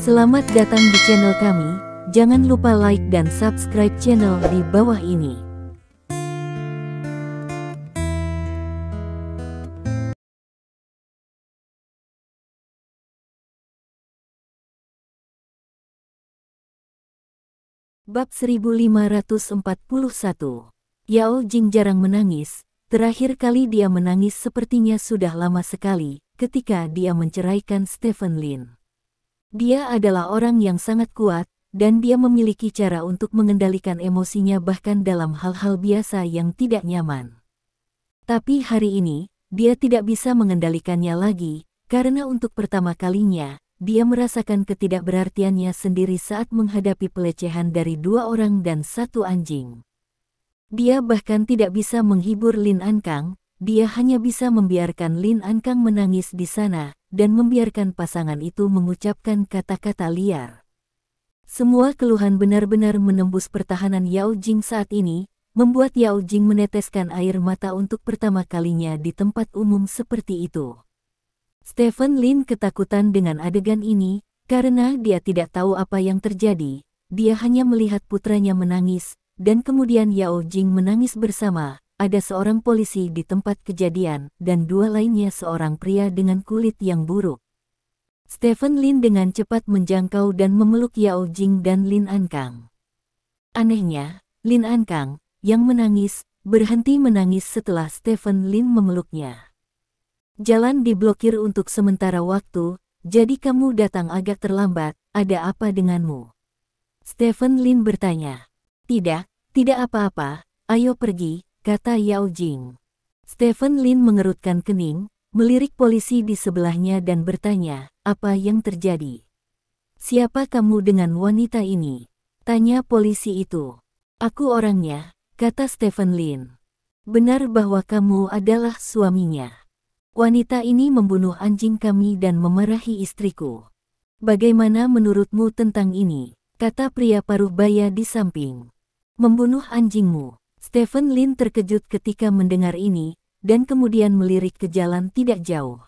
Selamat datang di channel kami, jangan lupa like dan subscribe channel di bawah ini. Bab 1541. Yao Jing jarang menangis, terakhir kali dia menangis sepertinya sudah lama sekali, ketika dia menceraikan Stephen Lin. Dia adalah orang yang sangat kuat, dan dia memiliki cara untuk mengendalikan emosinya bahkan dalam hal-hal biasa yang tidak nyaman. Tapi hari ini, dia tidak bisa mengendalikannya lagi, karena untuk pertama kalinya, dia merasakan ketidakberartiannya sendiri saat menghadapi pelecehan dari 2 orang dan 1 anjing. Dia bahkan tidak bisa menghibur Lin Ankang, dia hanya bisa membiarkan Lin Ankang menangis di sana, dan membiarkan pasangan itu mengucapkan kata-kata liar. Semua keluhan benar-benar menembus pertahanan Yao Jing saat ini, membuat Yao Jing meneteskan air mata untuk pertama kalinya di tempat umum seperti itu. Stephen Lin ketakutan dengan adegan ini, karena dia tidak tahu apa yang terjadi, dia hanya melihat putranya menangis, dan kemudian Yao Jing menangis bersama. Ada seorang polisi di tempat kejadian, dan 2 lainnya seorang pria dengan kulit yang buruk. Stephen Lin dengan cepat menjangkau dan memeluk Yao Jing dan Lin Ankang. Anehnya, Lin Ankang, yang menangis, berhenti menangis setelah Stephen Lin memeluknya. Jalan diblokir untuk sementara waktu, jadi kamu datang agak terlambat, ada apa denganmu? Stephen Lin bertanya. Tidak apa-apa, ayo pergi, kata Yao Jing. Stephen Lin mengerutkan kening, melirik polisi di sebelahnya dan bertanya, apa yang terjadi? Siapa kamu dengan wanita ini? Tanya polisi itu. Aku orangnya, kata Stephen Lin. Benar bahwa kamu adalah suaminya. Wanita ini membunuh anjing kami dan memarahi istriku. Bagaimana menurutmu tentang ini? Kata pria paruh baya di samping. Membunuh anjingmu. Stephen Lin terkejut ketika mendengar ini, dan kemudian melirik ke jalan tidak jauh.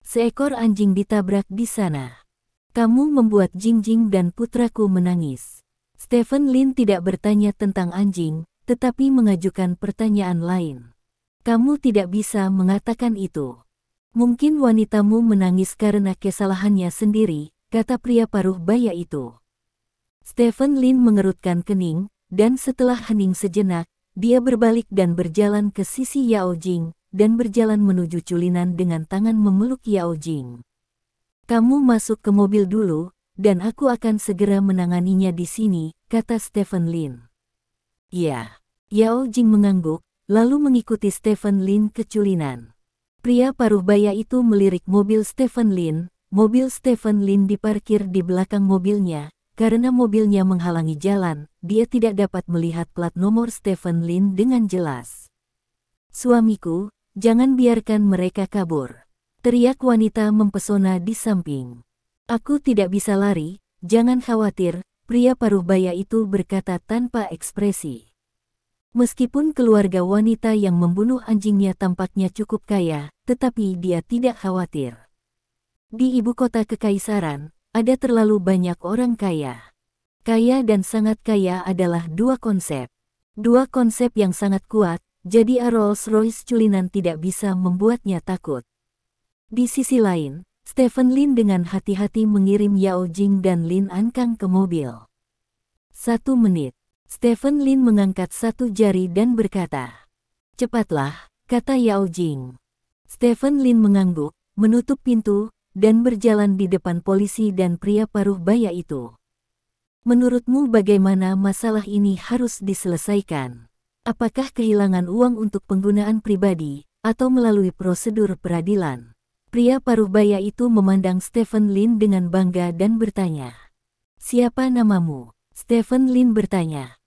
Seekor anjing ditabrak di sana. Kamu membuat Jing dan putraku menangis. Stephen Lin tidak bertanya tentang anjing, tetapi mengajukan pertanyaan lain. Kamu tidak bisa mengatakan itu. Mungkin wanitamu menangis karena kesalahannya sendiri, kata pria paruh baya itu. Stephen Lin mengerutkan kening, dan setelah hening sejenak, dia berbalik dan berjalan ke sisi Yao Jing, dan berjalan menuju culinan dengan tangan memeluk Yao Jing. Kamu masuk ke mobil dulu, dan aku akan segera menanganinya di sini, kata Stephen Lin. Ya. Yao Jing mengangguk, lalu mengikuti Stephen Lin ke culinan. Pria paruh baya itu melirik mobil Stephen Lin. Mobil Stephen Lin diparkir di belakang mobilnya. Karena mobilnya menghalangi jalan, dia tidak dapat melihat plat nomor Stephen Lin dengan jelas. Suamiku, jangan biarkan mereka kabur. Teriak wanita mempesona di samping. Aku tidak bisa lari, jangan khawatir, pria paruh baya itu berkata tanpa ekspresi. Meskipun keluarga wanita yang membunuh anjingnya tampaknya cukup kaya, tetapi dia tidak khawatir. Di ibu kota kekaisaran, ada terlalu banyak orang kaya. Kaya dan sangat kaya adalah 2 konsep. 2 konsep yang sangat kuat, jadi Rolls-Royce culinan tidak bisa membuatnya takut. Di sisi lain, Stephen Lin dengan hati-hati mengirim Yao Jing dan Lin Ankang ke mobil. 1 menit. Stephen Lin mengangkat 1 jari dan berkata, "Cepatlah," kata Yao Jing. Stephen Lin mengangguk, menutup pintu, dan berjalan di depan polisi dan pria paruh baya itu. Menurutmu bagaimana masalah ini harus diselesaikan? Apakah kehilangan uang untuk penggunaan pribadi, atau melalui prosedur peradilan? Pria paruh baya itu memandang Stephen Lin dengan bangga dan bertanya. Siapa namamu? Stephen Lin bertanya.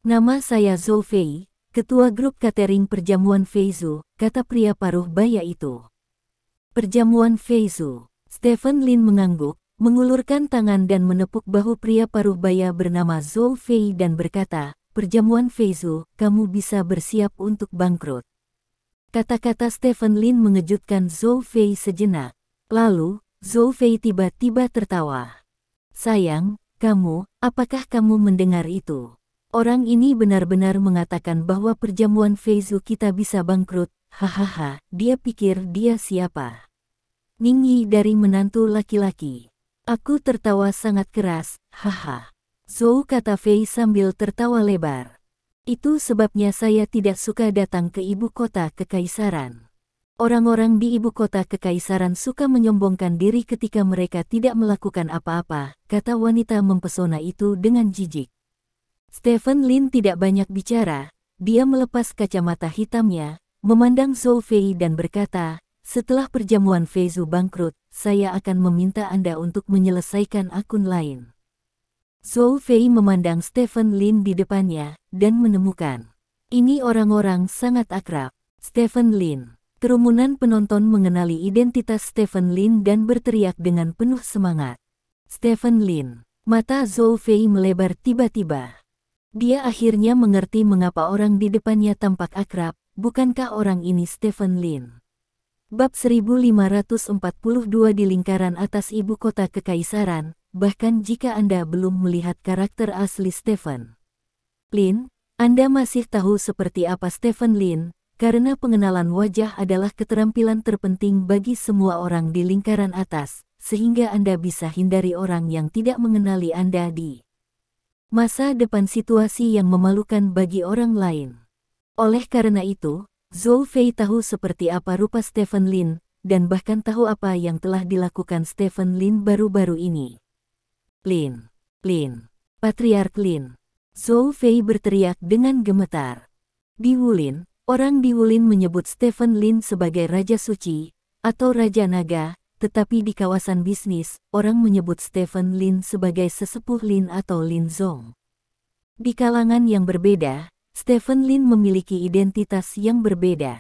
Nama saya Zhou Fei, ketua grup catering perjamuan Feizu, kata pria paruh baya itu. Perjamuan Feizu. Stephen Lin mengangguk, mengulurkan tangan dan menepuk bahu pria paruh baya bernama Zhou Fei dan berkata, "Perjamuan Feizu, kamu bisa bersiap untuk bangkrut." Kata-kata Stephen Lin mengejutkan Zhou Fei sejenak. Lalu, Zhou Fei tiba-tiba tertawa. Sayang, apakah kamu mendengar itu? Orang ini benar-benar mengatakan bahwa perjamuan Feizu kita bisa bangkrut. Hahaha, dia pikir dia siapa? Ningyi dari menantu laki-laki. Aku tertawa sangat keras, haha. Zhou, kata Fei sambil tertawa lebar. Itu sebabnya saya tidak suka datang ke ibu kota kekaisaran. Orang-orang di ibu kota kekaisaran suka menyombongkan diri ketika mereka tidak melakukan apa-apa, kata wanita mempesona itu dengan jijik. Stephen Lin tidak banyak bicara, dia melepas kacamata hitamnya, memandang Zhou Fei dan berkata, setelah perjamuan Feizu bangkrut, saya akan meminta Anda untuk menyelesaikan akun lain. Zhou Fei memandang Stephen Lin di depannya, dan menemukan. Ini orang-orang sangat akrab. Stephen Lin. Kerumunan penonton mengenali identitas Stephen Lin dan berteriak dengan penuh semangat. Stephen Lin. Mata Zhou Fei melebar tiba-tiba. Dia akhirnya mengerti mengapa orang di depannya tampak akrab, bukankah orang ini Stephen Lin? Bab 1542 di lingkaran atas ibu kota kekaisaran, bahkan jika Anda belum melihat karakter asli Stephen Lin, Anda masih tahu seperti apa Stephen Lin, karena pengenalan wajah adalah keterampilan terpenting bagi semua orang di lingkaran atas, sehingga Anda bisa hindari orang yang tidak mengenali Anda di masa depan, situasi yang memalukan bagi orang lain. Oleh karena itu, Zhou Fei tahu seperti apa rupa Stephen Lin, dan bahkan tahu apa yang telah dilakukan Stephen Lin baru-baru ini. Lin, Patriark Lin. Zhou Fei berteriak dengan gemetar. Di Wulin, orang di Wulin menyebut Stephen Lin sebagai Raja Suci, atau Raja Naga, tetapi di kawasan bisnis, orang menyebut Stephen Lin sebagai Sesepuh Lin atau Lin Zong. Di kalangan yang berbeda, Stephen Lin memiliki identitas yang berbeda.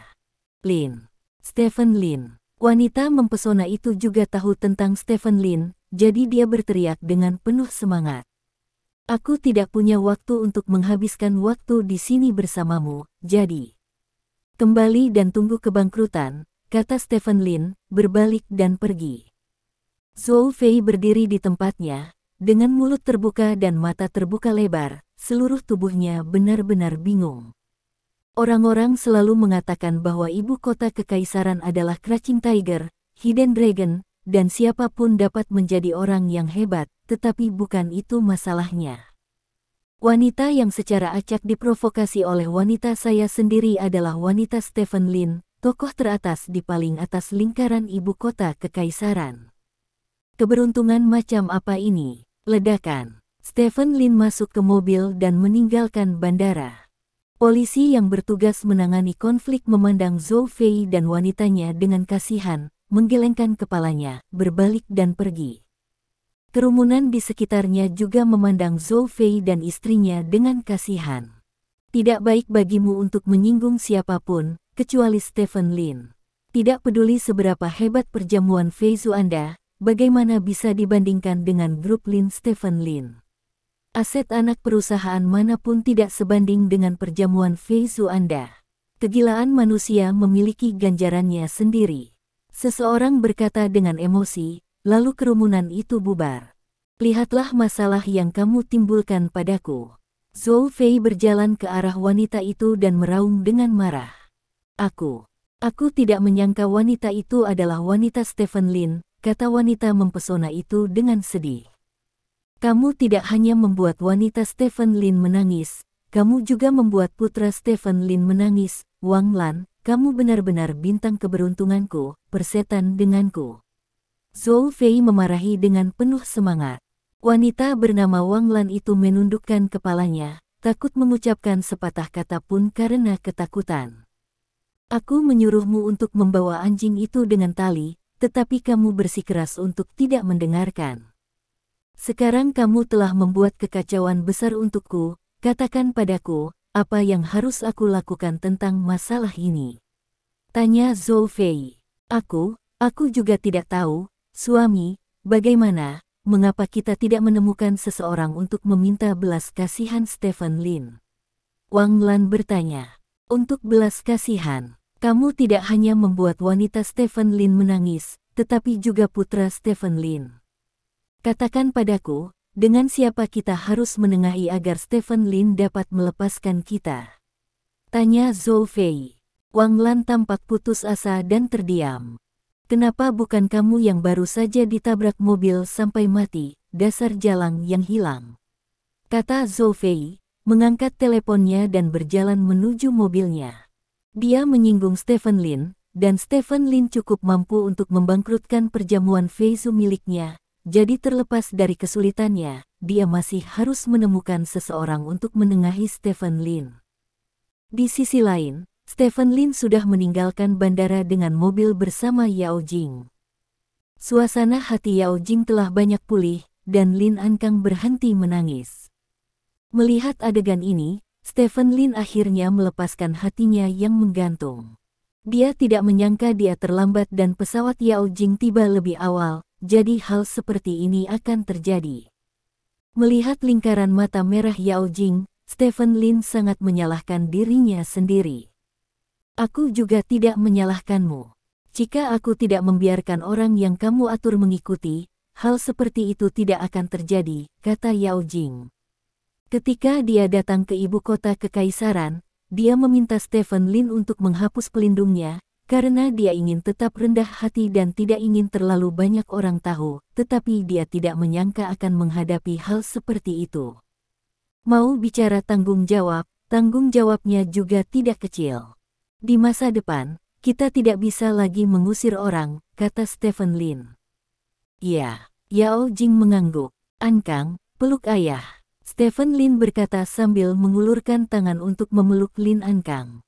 Stephen Lin. Wanita mempesona itu juga tahu tentang Stephen Lin, jadi dia berteriak dengan penuh semangat. Aku tidak punya waktu untuk menghabiskan waktu di sini bersamamu, jadi kembali dan tunggu kebangkrutan, kata Stephen Lin, berbalik dan pergi. Zhou Fei berdiri di tempatnya, dengan mulut terbuka dan mata terbuka lebar, seluruh tubuhnya benar-benar bingung. Orang-orang selalu mengatakan bahwa ibu kota kekaisaran adalah Crouching Tiger, Hidden Dragon, dan siapapun dapat menjadi orang yang hebat, tetapi bukan itu masalahnya. Wanita yang secara acak diprovokasi oleh wanita saya sendiri adalah wanita Stephen Lin, tokoh teratas di paling atas lingkaran ibu kota kekaisaran. Keberuntungan macam apa ini? Ledakan. Stephen Lin masuk ke mobil dan meninggalkan bandara. Polisi yang bertugas menangani konflik memandang Zhou Fei dan wanitanya dengan kasihan, menggelengkan kepalanya, berbalik dan pergi. Kerumunan di sekitarnya juga memandang Zhou Fei dan istrinya dengan kasihan. Tidak baik bagimu untuk menyinggung siapapun, kecuali Stephen Lin. Tidak peduli seberapa hebat perjamuan Feizu Anda, bagaimana bisa dibandingkan dengan grup Lin Stephen Lin. Aset anak perusahaan manapun tidak sebanding dengan perjamuan Feizu Anda. Kegilaan manusia memiliki ganjarannya sendiri. Seseorang berkata dengan emosi, lalu kerumunan itu bubar. Lihatlah masalah yang kamu timbulkan padaku. Zhou Fei berjalan ke arah wanita itu dan meraung dengan marah. Aku tidak menyangka wanita itu adalah wanita Stephen Lin, kata wanita mempesona itu dengan sedih. Kamu tidak hanya membuat wanita Stephen Lin menangis, kamu juga membuat putra Stephen Lin menangis, Wang Lan, kamu benar-benar bintang keberuntunganku, persetan denganku. Zhou Fei memarahi dengan penuh semangat. Wanita bernama Wang Lan itu menundukkan kepalanya, takut mengucapkan sepatah kata pun karena ketakutan. Aku menyuruhmu untuk membawa anjing itu dengan tali, tetapi kamu bersikeras untuk tidak mendengarkan. Sekarang kamu telah membuat kekacauan besar untukku, katakan padaku, apa yang harus aku lakukan tentang masalah ini? Tanya Zhou Fei. Aku juga tidak tahu. Suami, bagaimana, mengapa kita tidak menemukan seseorang untuk meminta belas kasihan Stephen Lin? Wang Lan bertanya. Untuk belas kasihan, kamu tidak hanya membuat wanita Stephen Lin menangis, tetapi juga putra Stephen Lin. Katakan padaku, dengan siapa kita harus menengahi agar Stephen Lin dapat melepaskan kita? Tanya Zhou Fei. Wang Lan tampak putus asa dan terdiam. Kenapa bukan kamu yang baru saja ditabrak mobil sampai mati, dasar jalang yang hilang? Kata Zhou Fei, mengangkat teleponnya dan berjalan menuju mobilnya. Dia menyinggung Stephen Lin, dan Stephen Lin cukup mampu untuk membangkrutkan perjamuan Feizu miliknya, jadi terlepas dari kesulitannya, dia masih harus menemukan seseorang untuk menengahi Stephen Lin. Di sisi lain, Stephen Lin sudah meninggalkan bandara dengan mobil bersama Yao Jing. Suasana hati Yao Jing telah banyak pulih, dan Lin Ankang berhenti menangis. Melihat adegan ini, Stephen Lin akhirnya melepaskan hatinya yang menggantung. Dia tidak menyangka dia terlambat dan pesawat Yao Jing tiba lebih awal, jadi hal seperti ini akan terjadi. Melihat lingkaran mata merah Yao Jing, Stephen Lin sangat menyalahkan dirinya sendiri. Aku juga tidak menyalahkanmu. Jika aku tidak membiarkan orang yang kamu atur mengikuti, hal seperti itu tidak akan terjadi, kata Yao Jing. Ketika dia datang ke ibu kota kekaisaran, dia meminta Stephen Lin untuk menghapus pelindungnya, karena dia ingin tetap rendah hati dan tidak ingin terlalu banyak orang tahu, tetapi dia tidak menyangka akan menghadapi hal seperti itu. Mau bicara tanggung jawabnya juga tidak kecil. Di masa depan, kita tidak bisa lagi mengusir orang, kata Stephen Lin. Ya, Yao Jing mengangguk. Ankang, peluk ayah. Stephen Lin berkata sambil mengulurkan tangan untuk memeluk Lin Ankang.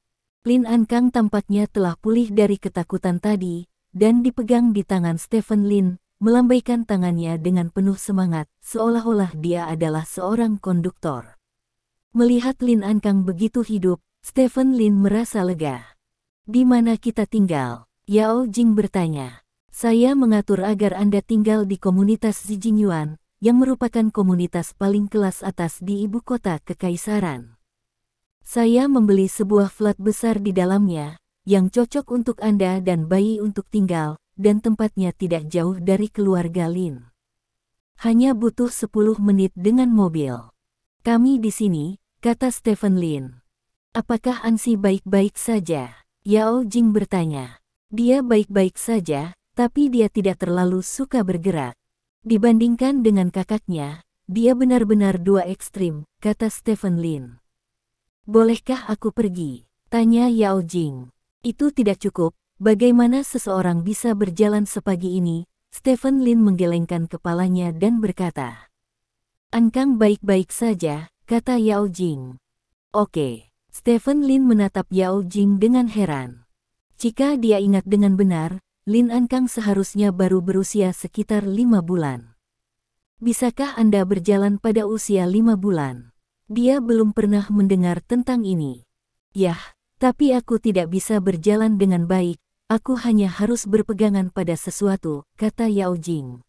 Lin Ankang tampaknya telah pulih dari ketakutan tadi, dan dipegang di tangan Stephen Lin, melambaikan tangannya dengan penuh semangat, seolah-olah dia adalah seorang konduktor. Melihat Lin Ankang begitu hidup, Stephen Lin merasa lega. Di mana kita tinggal? Yao Jing bertanya. Saya mengatur agar Anda tinggal di komunitas Zijinyuan, yang merupakan komunitas paling kelas atas di ibu kota kekaisaran. Saya membeli sebuah flat besar di dalamnya, yang cocok untuk Anda dan bayi untuk tinggal, dan tempatnya tidak jauh dari keluarga Lin. Hanya butuh 10 menit dengan mobil. Kami di sini, kata Stephen Lin. Apakah Ansi baik-baik saja? Yao Jing bertanya. Dia baik-baik saja, tapi dia tidak terlalu suka bergerak. Dibandingkan dengan kakaknya, dia benar-benar dua ekstrim, kata Stephen Lin. Bolehkah aku pergi? Tanya Yao Jing. Itu tidak cukup, bagaimana seseorang bisa berjalan sepagi ini? Stephen Lin menggelengkan kepalanya dan berkata. Ankang baik-baik saja, kata Yao Jing. Oke. Stephen Lin menatap Yao Jing dengan heran. Jika dia ingat dengan benar, Lin Ankang seharusnya baru berusia sekitar 5 bulan. Bisakah Anda berjalan pada usia 5 bulan? Dia belum pernah mendengar tentang ini. Yah, tapi aku tidak bisa berjalan dengan baik, aku hanya harus berpegangan pada sesuatu, kata Yao Jing.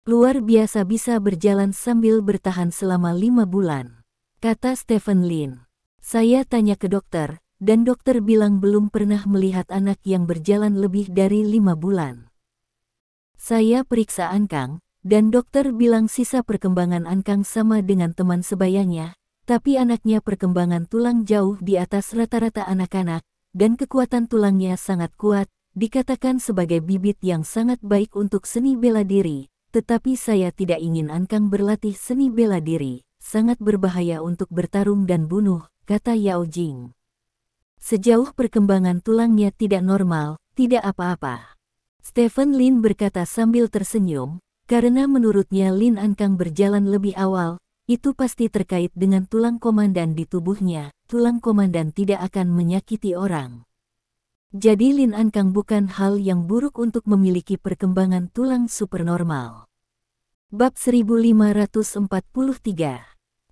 Luar biasa bisa berjalan sambil bertahan selama 5 bulan, kata Stephen Lin. Saya tanya ke dokter, dan dokter bilang belum pernah melihat anak yang berjalan lebih dari 5 bulan. Saya periksa Ankang, dan dokter bilang sisa perkembangan Ankang sama dengan teman sebayanya, tapi anaknya perkembangan tulang jauh di atas rata-rata anak-anak, dan kekuatan tulangnya sangat kuat, dikatakan sebagai bibit yang sangat baik untuk seni bela diri, tetapi saya tidak ingin Ankang berlatih seni bela diri, sangat berbahaya untuk bertarung dan bunuh, kata Yao Jing. Sejauh perkembangan tulangnya tidak normal, tidak apa-apa. Stephen Lin berkata sambil tersenyum, karena menurutnya Lin Ankang berjalan lebih awal, itu pasti terkait dengan tulang komandan di tubuhnya, tulang komandan tidak akan menyakiti orang. Jadi Lin Ankang bukan hal yang buruk untuk memiliki perkembangan tulang supernormal. Bab 1543.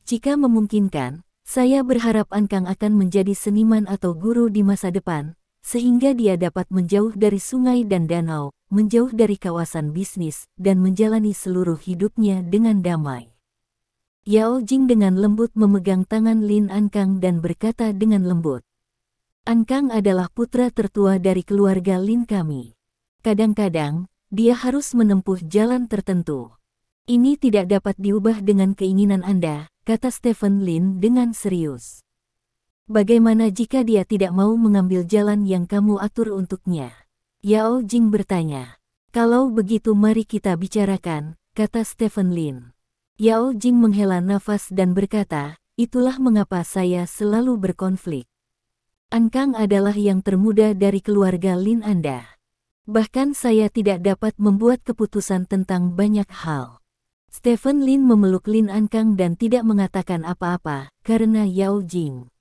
Jika memungkinkan, saya berharap Ankang akan menjadi seniman atau guru di masa depan, sehingga dia dapat menjauh dari sungai dan danau, menjauh dari kawasan bisnis, dan menjalani seluruh hidupnya dengan damai. Yao Jing dengan lembut memegang tangan Lin Ankang dan berkata dengan lembut. Ankang adalah putra tertua dari keluarga Lin kami. Kadang-kadang, dia harus menempuh jalan tertentu. Ini tidak dapat diubah dengan keinginan Anda, kata Stephen Lin dengan serius. Bagaimana jika dia tidak mau mengambil jalan yang kamu atur untuknya? Yao Jing bertanya. Kalau begitu mari kita bicarakan, kata Stephen Lin. Yao Jing menghela nafas dan berkata, itulah mengapa saya selalu berkonflik. Ankang adalah yang termuda dari keluarga Lin Anda. Bahkan saya tidak dapat membuat keputusan tentang banyak hal. Stephen Lin memeluk Lin Ankang dan tidak mengatakan apa-apa, karena Yao Jing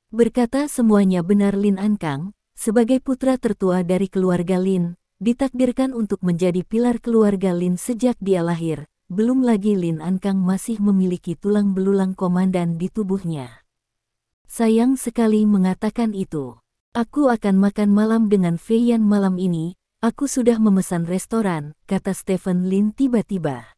berkata semuanya benar. Lin Ankang, sebagai putra tertua dari keluarga Lin, ditakdirkan untuk menjadi pilar keluarga Lin sejak dia lahir. Belum lagi Lin Ankang masih memiliki tulang belulang komandan di tubuhnya. Sayang sekali mengatakan itu. Aku akan makan malam dengan Fei Yan malam ini. Aku sudah memesan restoran, kata Stephen Lin tiba-tiba.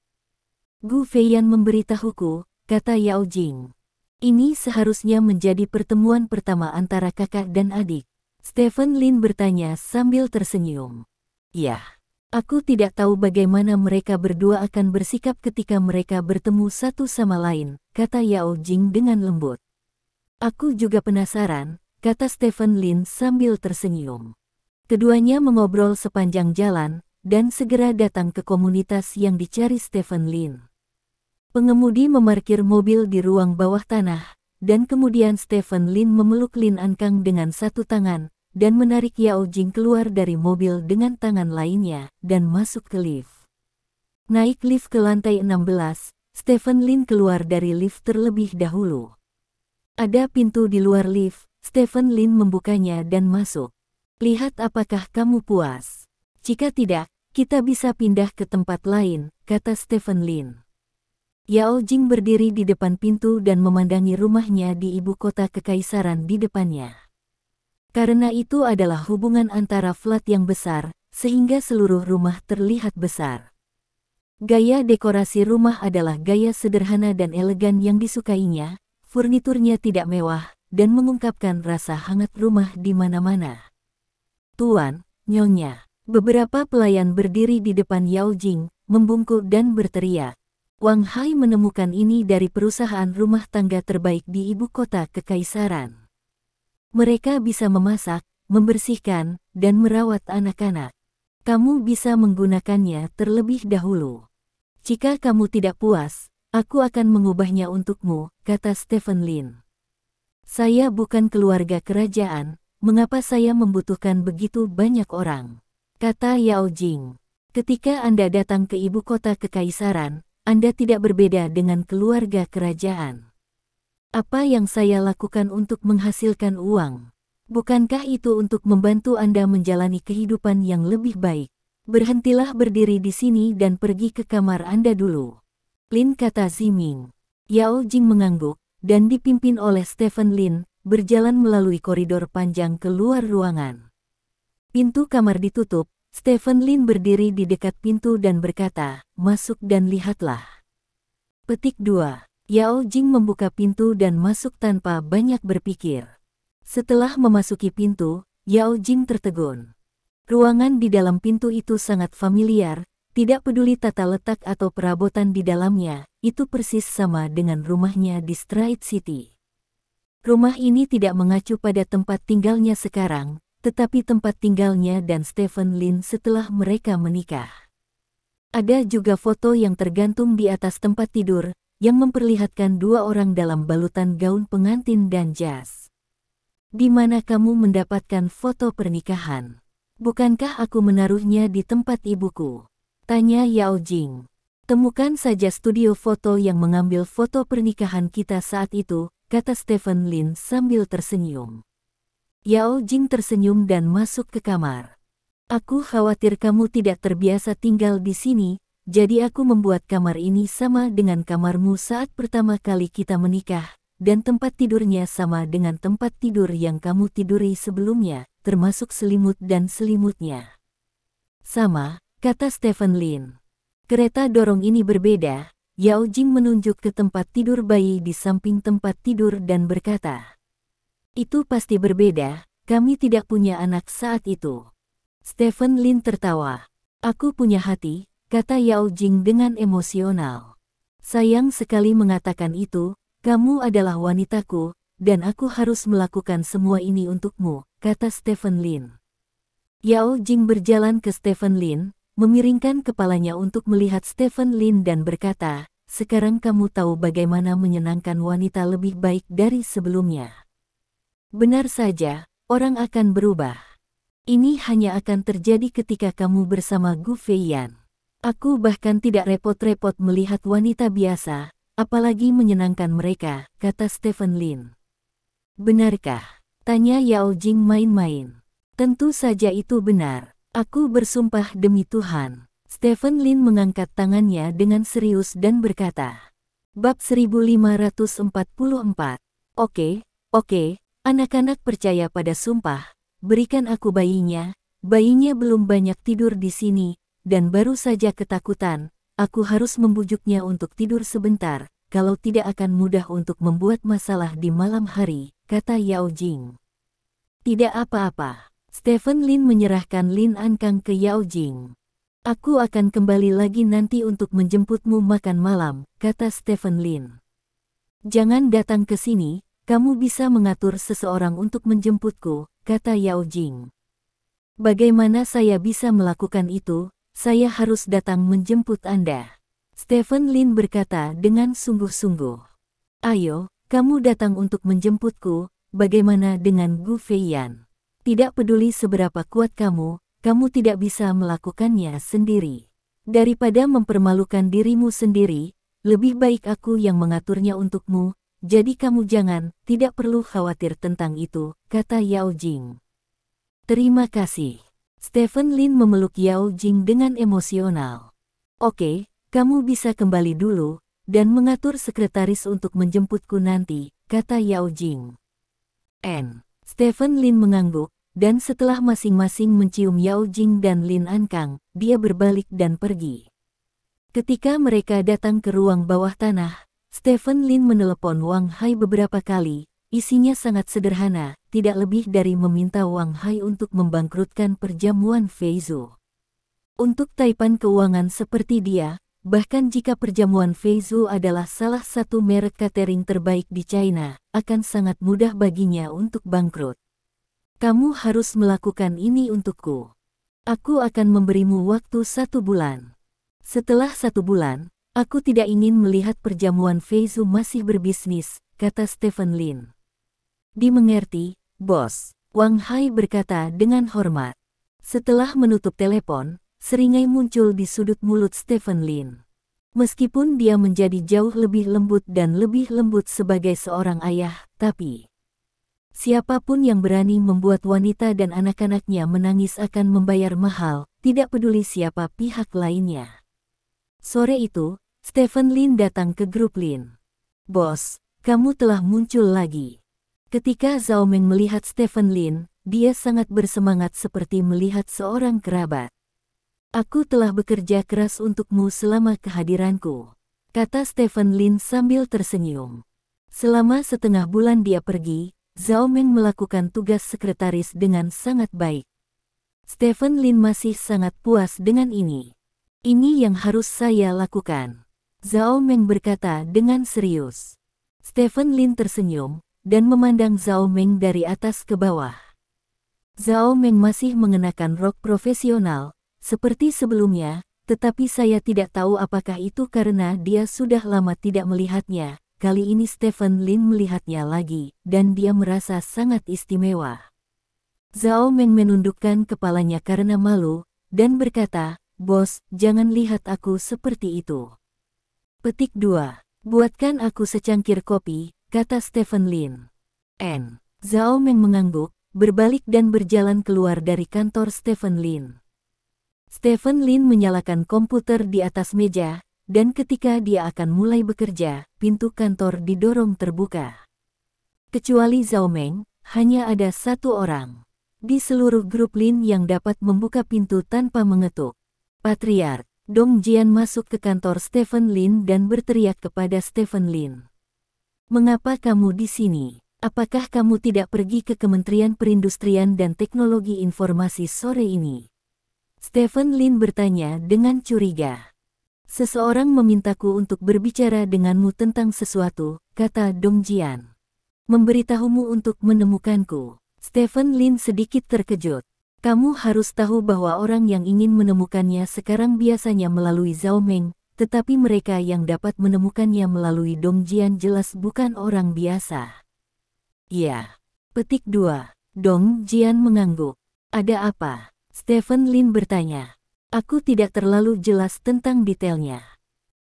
Gu Fei Yan memberitahuku, kata Yao Jing. Ini seharusnya menjadi pertemuan pertama antara kakak dan adik. Stephen Lin bertanya sambil tersenyum. Ya, aku tidak tahu bagaimana mereka berdua akan bersikap ketika mereka bertemu satu sama lain, kata Yao Jing dengan lembut. Aku juga penasaran, kata Stephen Lin sambil tersenyum. Keduanya mengobrol sepanjang jalan, dan segera datang ke komunitas yang dicari Stephen Lin. Pengemudi memarkir mobil di ruang bawah tanah, dan kemudian Stephen Lin memeluk Lin Ankang dengan satu tangan, dan menarik Yao Jing keluar dari mobil dengan tangan lainnya, dan masuk ke lift. Naik lift ke lantai 16, Stephen Lin keluar dari lift terlebih dahulu. Ada pintu di luar lift, Stephen Lin membukanya dan masuk. Lihat apakah kamu puas. Jika tidak, kita bisa pindah ke tempat lain, kata Stephen Lin. Yao Jing berdiri di depan pintu dan memandangi rumahnya di ibu kota kekaisaran di depannya. Karena itu adalah hubungan antara flat yang besar, sehingga seluruh rumah terlihat besar. Gaya dekorasi rumah adalah gaya sederhana dan elegan yang disukainya. Furniturnya tidak mewah, dan mengungkapkan rasa hangat rumah di mana-mana. Tuan, Nyonya, beberapa pelayan berdiri di depan Yao Jing, membungkuk dan berteriak. Wang Hai menemukan ini dari perusahaan rumah tangga terbaik di ibu kota kekaisaran. Mereka bisa memasak, membersihkan, dan merawat anak-anak. Kamu bisa menggunakannya terlebih dahulu. Jika kamu tidak puas, aku akan mengubahnya untukmu, kata Stephen Lin. Saya bukan keluarga kerajaan, mengapa saya membutuhkan begitu banyak orang? Kata Yao Jing. Ketika Anda datang ke ibu kota kekaisaran, Anda tidak berbeda dengan keluarga kerajaan. Apa yang saya lakukan untuk menghasilkan uang? Bukankah itu untuk membantu Anda menjalani kehidupan yang lebih baik? Berhentilah berdiri di sini dan pergi ke kamar Anda dulu. Lin, kata Ziming. Yao Jing mengangguk, dan dipimpin oleh Stephen Lin, berjalan melalui koridor panjang keluar ruangan. Pintu kamar ditutup, Stephen Lin berdiri di dekat pintu dan berkata, masuk dan lihatlah. Petik 2. Yao Jing membuka pintu dan masuk tanpa banyak berpikir. Setelah memasuki pintu, Yao Jing tertegun. Ruangan di dalam pintu itu sangat familiar. Tidak peduli tata letak atau perabotan di dalamnya, itu persis sama dengan rumahnya di Stride City. Rumah ini tidak mengacu pada tempat tinggalnya sekarang, tetapi tempat tinggalnya dan Stephen Lin setelah mereka menikah. Ada juga foto yang tergantung di atas tempat tidur, yang memperlihatkan dua orang dalam balutan gaun pengantin dan jas. Di mana kamu mendapatkan foto pernikahan? Bukankah aku menaruhnya di tempat ibuku? Tanya Yao Jing. Temukan saja studio foto yang mengambil foto pernikahan kita saat itu, kata Stephen Lin sambil tersenyum. Yao Jing tersenyum dan masuk ke kamar. Aku khawatir kamu tidak terbiasa tinggal di sini, jadi aku membuat kamar ini sama dengan kamarmu saat pertama kali kita menikah, dan tempat tidurnya sama dengan tempat tidur yang kamu tiduri sebelumnya, termasuk selimut dan selimutnya. Sama, kata Stephen Lin. Kereta dorong ini berbeda. Yao Jing menunjuk ke tempat tidur bayi di samping tempat tidur dan berkata, itu pasti berbeda, kami tidak punya anak saat itu. Stephen Lin tertawa. Aku punya hati, kata Yao Jing dengan emosional. Sayang sekali mengatakan itu, kamu adalah wanitaku, dan aku harus melakukan semua ini untukmu, kata Stephen Lin. Yao Jing berjalan ke Stephen Lin, memiringkan kepalanya untuk melihat Stephen Lin dan berkata, sekarang kamu tahu bagaimana menyenangkan wanita lebih baik dari sebelumnya. Benar saja, orang akan berubah. Ini hanya akan terjadi ketika kamu bersama Gu Feiyan. Aku bahkan tidak repot-repot melihat wanita biasa, apalagi menyenangkan mereka, kata Stephen Lin. Benarkah? Tanya Yao Jing main-main. Tentu saja itu benar. Aku bersumpah demi Tuhan. Stephen Lin mengangkat tangannya dengan serius dan berkata. Bab 1544. Oke, anak-anak percaya pada sumpah. Berikan aku bayinya. Bayinya belum banyak tidur di sini, dan baru saja ketakutan. Aku harus membujuknya untuk tidur sebentar, kalau tidak akan mudah untuk membuat masalah di malam hari, kata Yao Jing. Tidak apa-apa. Stephen Lin menyerahkan Lin Ankang ke Yao Jing. Aku akan kembali lagi nanti untuk menjemputmu makan malam, kata Stephen Lin. Jangan datang ke sini, kamu bisa mengatur seseorang untuk menjemputku, kata Yao Jing. Bagaimana saya bisa melakukan itu? Saya harus datang menjemput Anda. Stephen Lin berkata dengan sungguh-sungguh. Ayo, kamu datang untuk menjemputku, bagaimana dengan Gu Feiyan? Tidak peduli seberapa kuat kamu tidak bisa melakukannya sendiri. Daripada mempermalukan dirimu sendiri, lebih baik aku yang mengaturnya untukmu, jadi kamu tidak perlu khawatir tentang itu, kata Yao Jing. Terima kasih. Stephen Lin memeluk Yao Jing dengan emosional. Oke, kamu bisa kembali dulu, dan mengatur sekretaris untuk menjemputku nanti, kata Yao Jing. Stephen Lin mengangguk, dan setelah masing-masing mencium Yao Jing dan Lin Ankang, dia berbalik dan pergi. Ketika mereka datang ke ruang bawah tanah, Stephen Lin menelepon Wang Hai beberapa kali. Isinya sangat sederhana, tidak lebih dari meminta Wang Hai untuk membangkrutkan perjamuan Feizu. Untuk taipan keuangan seperti dia, bahkan jika perjamuan Feizu adalah salah satu merek catering terbaik di China, akan sangat mudah baginya untuk bangkrut. Kamu harus melakukan ini untukku. Aku akan memberimu waktu 1 bulan. Setelah 1 bulan, aku tidak ingin melihat perjamuan Feizu masih berbisnis, kata Stephen Lin. Dimengerti, bos, Wang Hai berkata dengan hormat. Setelah menutup telepon, seringai muncul di sudut mulut Stephen Lin. Meskipun dia menjadi jauh lebih lembut dan lebih lembut sebagai seorang ayah, tapi siapapun yang berani membuat wanita dan anak-anaknya menangis akan membayar mahal, tidak peduli siapa pihak lainnya. Sore itu, Stephen Lin datang ke grup Lin. Bos, kamu telah muncul lagi. Ketika Zhao Meng melihat Stephen Lin, dia sangat bersemangat seperti melihat seorang kerabat. Aku telah bekerja keras untukmu selama kehadiranku, kata Stephen Lin sambil tersenyum. Selama setengah bulan dia pergi, Zhao Meng melakukan tugas sekretaris dengan sangat baik. Stephen Lin masih sangat puas dengan ini. Ini yang harus saya lakukan, Zhao Meng berkata dengan serius. Stephen Lin tersenyum dan memandang Zhao Meng dari atas ke bawah. Zhao Meng masih mengenakan rok profesional, seperti sebelumnya, tetapi saya tidak tahu apakah itu karena dia sudah lama tidak melihatnya. Kali ini Stephen Lin melihatnya lagi, dan dia merasa sangat istimewa. Zhao Meng menundukkan kepalanya karena malu, dan berkata, Bos, jangan lihat aku seperti itu. Petik 2. Buatkan aku secangkir kopi, kata Stephen Lin. Zhao Meng mengangguk, berbalik dan berjalan keluar dari kantor Stephen Lin. Stephen Lin menyalakan komputer di atas meja, dan ketika dia akan mulai bekerja, pintu kantor didorong terbuka. Kecuali Zhao Meng, hanya ada 1 orang di seluruh grup Lin yang dapat membuka pintu tanpa mengetuk. Patriark Dong Jian masuk ke kantor Stephen Lin dan berteriak kepada Stephen Lin. Mengapa kamu di sini? Apakah kamu tidak pergi ke Kementerian Perindustrian dan Teknologi Informasi sore ini? Stephen Lin bertanya dengan curiga. Seseorang memintaku untuk berbicara denganmu tentang sesuatu, kata Dong Jian. Memberitahumu untuk menemukanku. Stephen Lin sedikit terkejut. Kamu harus tahu bahwa orang yang ingin menemukannya sekarang biasanya melalui Zhao Meng, tetapi mereka yang dapat menemukannya melalui Dong Jian jelas bukan orang biasa. Ya. Petik 2. Dong Jian mengangguk. Ada apa? Stephen Lin bertanya. Aku tidak terlalu jelas tentang detailnya.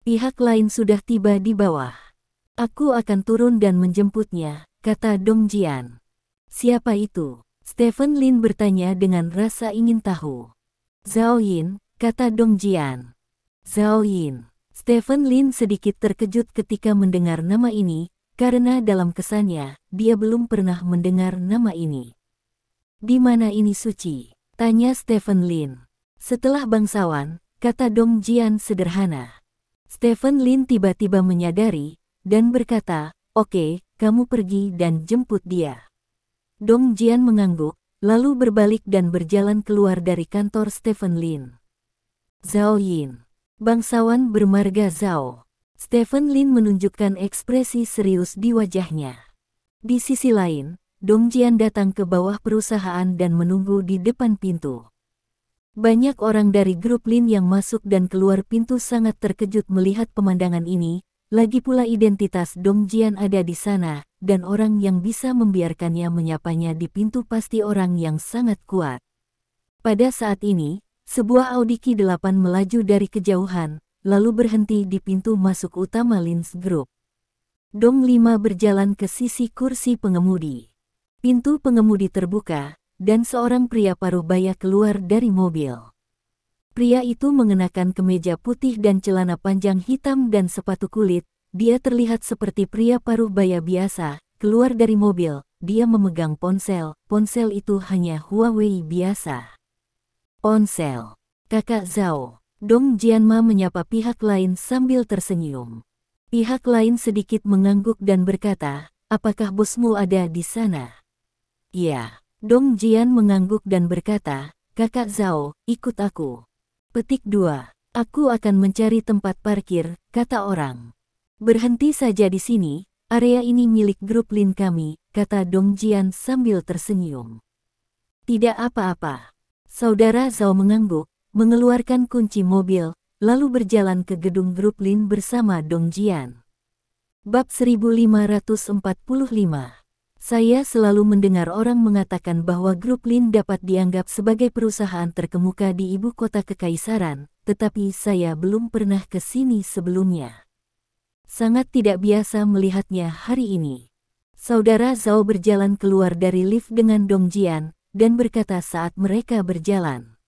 Pihak lain sudah tiba di bawah. Aku akan turun dan menjemputnya, kata Dong Jian. Siapa itu? Stephen Lin bertanya dengan rasa ingin tahu. Zhao Yin, kata Dong Jian. Zhao Yin. Stephen Lin sedikit terkejut ketika mendengar nama ini, karena dalam kesannya, dia belum pernah mendengar nama ini. Di mana ini suci? Tanya Stephen Lin. Setelah bangsawan, kata Dong Jian sederhana. Stephen Lin tiba-tiba menyadari, dan berkata, oke, kamu pergi dan jemput dia. Dong Jian mengangguk, lalu berbalik dan berjalan keluar dari kantor Stephen Lin. Zhao Yin. Bangsawan bermarga Zhao. Stephen Lin menunjukkan ekspresi serius di wajahnya. Di sisi lain, Dong Jian datang ke bawah perusahaan dan menunggu di depan pintu. Banyak orang dari grup Lin yang masuk dan keluar pintu sangat terkejut melihat pemandangan ini, lagi pula identitas Dong Jian ada di sana, dan orang yang bisa membiarkannya menyapanya di pintu pasti orang yang sangat kuat. Pada saat ini, sebuah Audi Q8 melaju dari kejauhan, lalu berhenti di pintu masuk utama Lin's Group. Dong 5 berjalan ke sisi kursi pengemudi. Pintu pengemudi terbuka, dan seorang pria paruh baya keluar dari mobil. Pria itu mengenakan kemeja putih dan celana panjang hitam dan sepatu kulit. Dia terlihat seperti pria paruh baya biasa, keluar dari mobil. Dia memegang ponsel. Ponsel itu hanya Huawei biasa. Ponsel. Kakak Zhao. Dong Jianma menyapa pihak lain sambil tersenyum. Pihak lain sedikit mengangguk dan berkata, apakah bosmu ada di sana? Iya. Dong Jian mengangguk dan berkata, kakak Zhao, ikut aku. Petik 2. Aku akan mencari tempat parkir, kata orang. Berhenti saja di sini, area ini milik grup Lin kami, kata Dong Jian sambil tersenyum. Tidak apa-apa. Saudara Zhao mengangguk, mengeluarkan kunci mobil, lalu berjalan ke gedung grup Lin bersama Dong Jian. Bab 1545. Saya selalu mendengar orang mengatakan bahwa grup Lin dapat dianggap sebagai perusahaan terkemuka di ibu kota kekaisaran, tetapi saya belum pernah ke sini sebelumnya. Sangat tidak biasa melihatnya hari ini. Saudara Zhao berjalan keluar dari lift dengan Dong Jian, dan berkata saat mereka berjalan.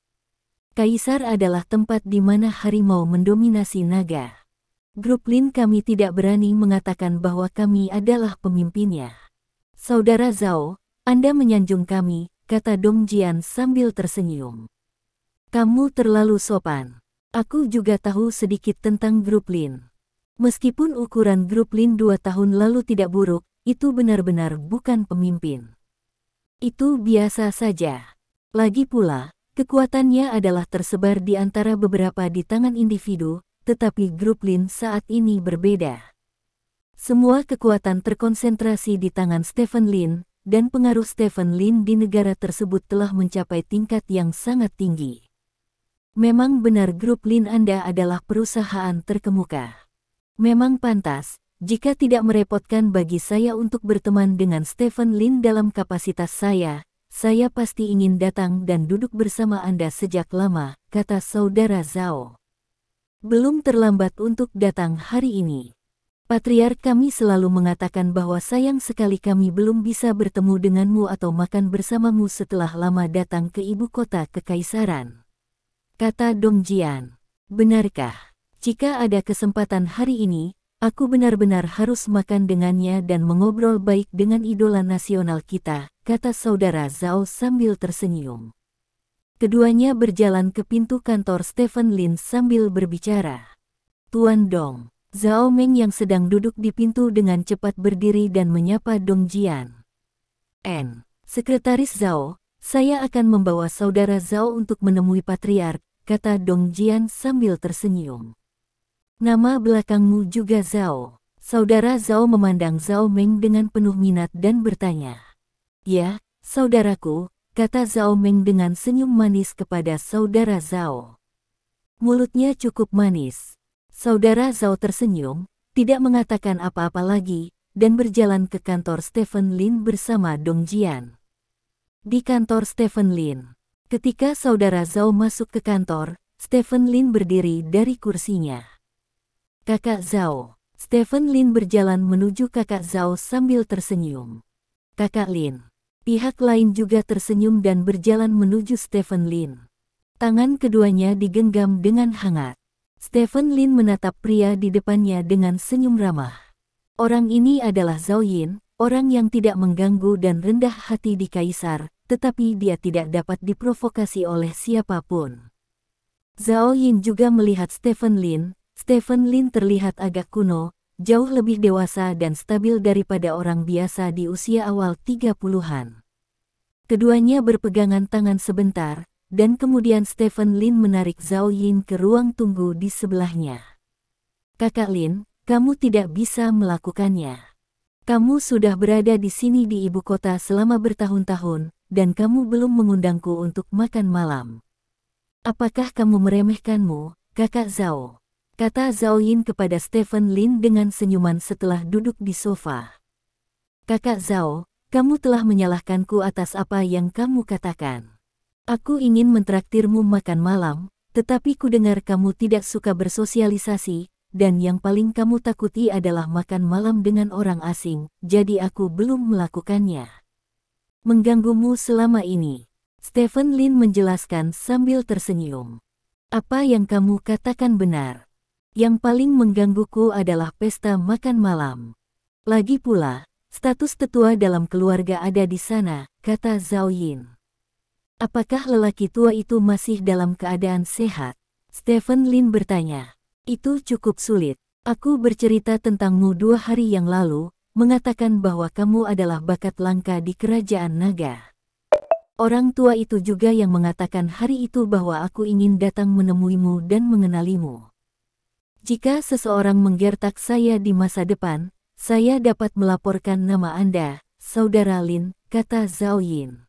Kaisar adalah tempat di mana harimau mendominasi naga. Grup Lin kami tidak berani mengatakan bahwa kami adalah pemimpinnya. Saudara Zhao, Anda menyanjung kami, kata Dong Jian sambil tersenyum. Kamu terlalu sopan. Aku juga tahu sedikit tentang grup Lin. Meskipun ukuran grup Lin 2 tahun lalu tidak buruk, itu benar-benar bukan pemimpin. Itu biasa saja. Lagi pula, kekuatannya adalah tersebar di antara beberapa di tangan individu, tetapi grup Lin saat ini berbeda. Semua kekuatan terkonsentrasi di tangan Stephen Lin, dan pengaruh Stephen Lin di negara tersebut telah mencapai tingkat yang sangat tinggi. Memang benar grup Lin Anda adalah perusahaan terkemuka. Memang pantas, jika tidak merepotkan bagi saya untuk berteman dengan Stephen Lin dalam kapasitas saya pasti ingin datang dan duduk bersama Anda sejak lama, kata saudara Zhao. Belum terlambat untuk datang hari ini. Patriark kami selalu mengatakan bahwa sayang sekali kami belum bisa bertemu denganmu atau makan bersamamu setelah lama datang ke ibu kota kekaisaran. Kata Dong Jian. Benarkah? Jika ada kesempatan hari ini, aku benar-benar harus makan dengannya dan mengobrol baik dengan idola nasional kita, kata saudara Zhao sambil tersenyum. Keduanya berjalan ke pintu kantor Stephen Lin sambil berbicara. Tuan Dong. Zhao Meng yang sedang duduk di pintu dengan cepat berdiri dan menyapa Dong Jian. Sekretaris Zhao, saya akan membawa saudara Zhao untuk menemui patriark, kata Dong Jian sambil tersenyum. Nama belakangmu juga Zhao. Saudara Zhao memandang Zhao Meng dengan penuh minat dan bertanya. Ya, saudaraku, kata Zhao Meng dengan senyum manis kepada saudara Zhao. Mulutnya cukup manis. Saudara Zhao tersenyum, tidak mengatakan apa-apa lagi, dan berjalan ke kantor Stephen Lin bersama Dong Jian. Di kantor Stephen Lin, ketika saudara Zhao masuk ke kantor, Stephen Lin berdiri dari kursinya. Kakak Zhao. Stephen Lin berjalan menuju kakak Zhao sambil tersenyum. Kakak Lin. Pihak lain juga tersenyum dan berjalan menuju Stephen Lin. Tangan keduanya digenggam dengan hangat. Stephen Lin menatap pria di depannya dengan senyum ramah. Orang ini adalah Zhao Yin, orang yang tidak mengganggu dan rendah hati di kaisar, tetapi dia tidak dapat diprovokasi oleh siapapun. Zhao Yin juga melihat Stephen Lin. Stephen Lin terlihat agak kuno, jauh lebih dewasa dan stabil daripada orang biasa di usia awal 30-an. Keduanya berpegangan tangan sebentar, dan kemudian Stephen Lin menarik Zhao Yin ke ruang tunggu di sebelahnya. Kakak Lin, kamu tidak bisa melakukannya. Kamu sudah berada di sini di ibu kota selama bertahun-tahun, dan kamu belum mengundangku untuk makan malam. Apakah kamu meremehkanmu, kakak Zhao? Kata Zhao Yin kepada Stephen Lin dengan senyuman setelah duduk di sofa. Kakak Zhao, kamu telah menyalahkanku atas apa yang kamu katakan. Aku ingin mentraktirmu makan malam, tetapi ku dengar kamu tidak suka bersosialisasi, dan yang paling kamu takuti adalah makan malam dengan orang asing, jadi aku belum melakukannya. Mengganggumu selama ini. Stephen Lin menjelaskan sambil tersenyum. Apa yang kamu katakan benar. Yang paling menggangguku adalah pesta makan malam. Lagi pula, status tetua dalam keluarga ada di sana, kata Zhao Yin. Apakah lelaki tua itu masih dalam keadaan sehat? Stephen Lin bertanya. Itu cukup sulit. Aku bercerita tentangmu 2 hari yang lalu, mengatakan bahwa kamu adalah bakat langka di kerajaan naga. Orang tua itu juga yang mengatakan hari itu bahwa aku ingin datang menemuimu dan mengenalimu. Jika seseorang menggertak saya di masa depan, saya dapat melaporkan nama Anda, Saudara Lin, kata Zhao Yin.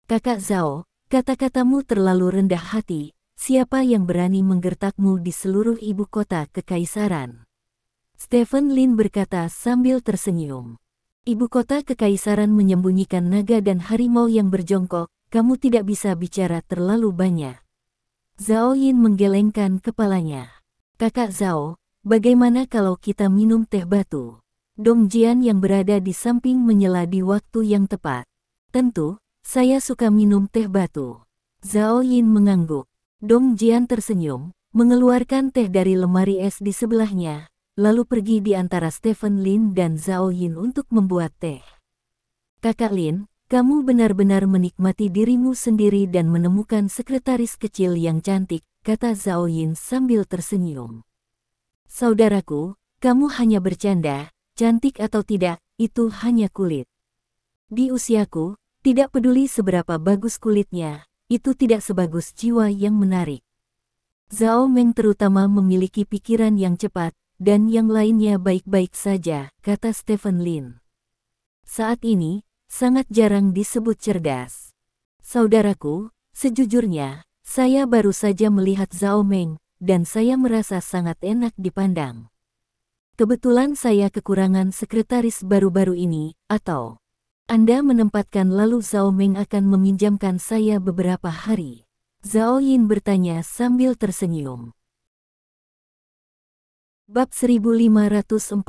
Kakak Zhao, kata-katamu terlalu rendah hati, siapa yang berani menggertakmu di seluruh ibu kota kekaisaran? Stephen Lin berkata sambil tersenyum. Ibu kota kekaisaran menyembunyikan naga dan harimau yang berjongkok, kamu tidak bisa bicara terlalu banyak. Zhao Yin menggelengkan kepalanya. Kakak Zhao, bagaimana kalau kita minum teh batu? Dong Jian yang berada di samping menyela di waktu yang tepat. Tentu, saya suka minum teh batu. Zhao Yin mengangguk. Dong Jian tersenyum, mengeluarkan teh dari lemari es di sebelahnya, lalu pergi di antara Stephen Lin dan Zhao Yin untuk membuat teh. Kakak Lin, kamu benar-benar menikmati dirimu sendiri dan menemukan sekretaris kecil yang cantik, kata Zhao Yin sambil tersenyum. Saudaraku, kamu hanya bercanda, cantik atau tidak, itu hanya kulit. Di usiaku, tidak peduli seberapa bagus kulitnya, itu tidak sebagus jiwa yang menarik. Zhao Meng terutama memiliki pikiran yang cepat, dan yang lainnya baik-baik saja, kata Stephen Lin. Saat ini, sangat jarang disebut cerdas. Saudaraku, sejujurnya, saya baru saja melihat Zhao Meng, dan saya merasa sangat enak dipandang. Kebetulan saya kekurangan sekretaris baru-baru ini, atau Anda menempatkan lalu Zhao Meng akan meminjamkan saya beberapa hari. Zhao Yin bertanya sambil tersenyum. Bab 1546.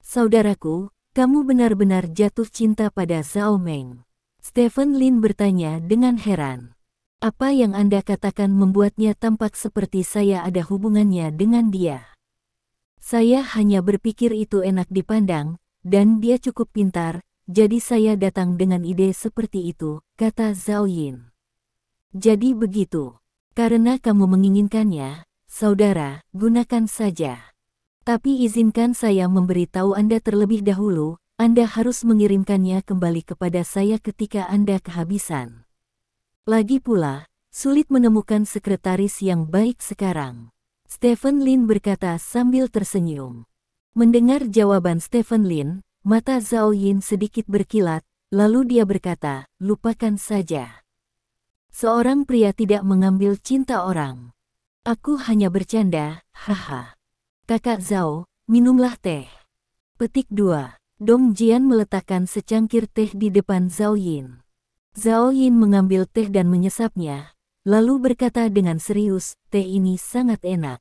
Saudaraku, kamu benar-benar jatuh cinta pada Zhao Meng. Stephen Lin bertanya dengan heran. Apa yang Anda katakan membuatnya tampak seperti saya ada hubungannya dengan dia. Saya hanya berpikir itu enak dipandang, dan dia cukup pintar, jadi saya datang dengan ide seperti itu, kata Zhao Yin. Jadi begitu. Karena kamu menginginkannya, saudara, gunakan saja. Tapi izinkan saya memberitahu Anda terlebih dahulu, Anda harus mengirimkannya kembali kepada saya ketika Anda kehabisan. Lagi pula, sulit menemukan sekretaris yang baik sekarang. Stephen Lin berkata sambil tersenyum. Mendengar jawaban Stephen Lin, mata Zhao Yin sedikit berkilat, lalu dia berkata, lupakan saja. Seorang pria tidak mengambil cinta orang. Aku hanya bercanda, haha. Kakak Zhao, minumlah teh. Petik 2. Dong Jian meletakkan secangkir teh di depan Zhao Yin. Zhao Yin mengambil teh dan menyesapnya, lalu berkata dengan serius, teh ini sangat enak.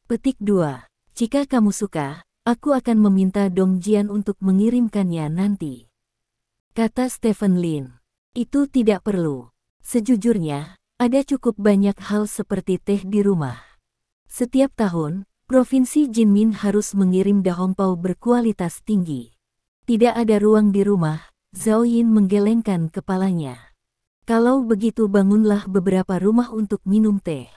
Petik 2. Jika kamu suka, aku akan meminta Dong Jian untuk mengirimkannya nanti. Kata Stephen Lin. Itu tidak perlu. Sejujurnya, ada cukup banyak hal seperti teh di rumah. Setiap tahun, Provinsi Jinmin harus mengirim dahongpao berkualitas tinggi. Tidak ada ruang di rumah, Zhao Yin menggelengkan kepalanya. Kalau begitu bangunlah beberapa rumah untuk minum teh.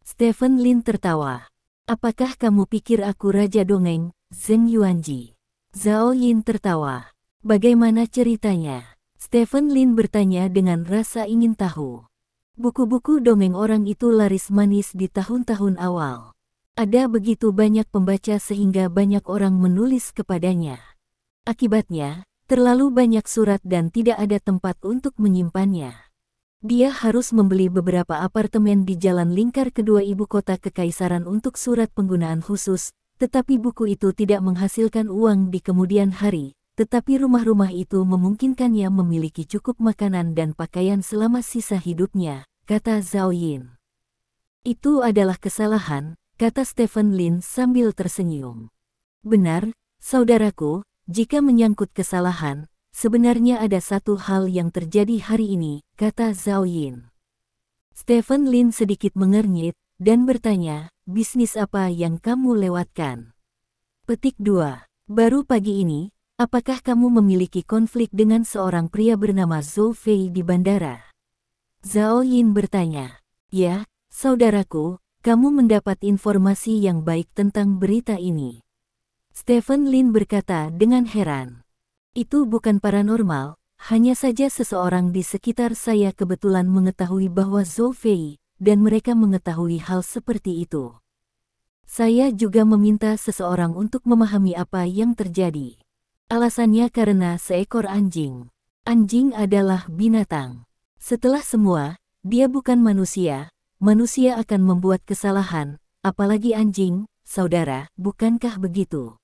Stephen Lin tertawa. Apakah kamu pikir aku raja dongeng, Zheng Yuanji? Zhao Yin tertawa. Bagaimana ceritanya? Stephen Lin bertanya dengan rasa ingin tahu. Buku-buku dongeng orang itu laris manis di tahun-tahun awal. Ada begitu banyak pembaca sehingga banyak orang menulis kepadanya. Akibatnya, terlalu banyak surat dan tidak ada tempat untuk menyimpannya. Dia harus membeli beberapa apartemen di jalan lingkar kedua ibu kota kekaisaran untuk surat penggunaan khusus, tetapi buku itu tidak menghasilkan uang di kemudian hari, tetapi rumah-rumah itu memungkinkannya memiliki cukup makanan dan pakaian selama sisa hidupnya, kata Zhao Yin. Itu adalah kesalahan, kata Stephen Lin sambil tersenyum. Benar, saudaraku. Jika menyangkut kesalahan, sebenarnya ada satu hal yang terjadi hari ini, kata Zhao Yin. Stephen Lin sedikit mengernyit, dan bertanya, bisnis apa yang kamu lewatkan? Petik 2. Baru pagi ini, apakah kamu memiliki konflik dengan seorang pria bernama Zhou Fei di bandara? Zhao Yin bertanya. Ya, saudaraku, kamu mendapat informasi yang baik tentang berita ini. Stephen Lin berkata dengan heran. Itu bukan paranormal, hanya saja seseorang di sekitar saya kebetulan mengetahui bahwa Zhou Fei, dan mereka mengetahui hal seperti itu. Saya juga meminta seseorang untuk memahami apa yang terjadi. Alasannya karena seekor anjing. Anjing adalah binatang. Setelah semua, dia bukan manusia, manusia akan membuat kesalahan, apalagi anjing, saudara, bukankah begitu?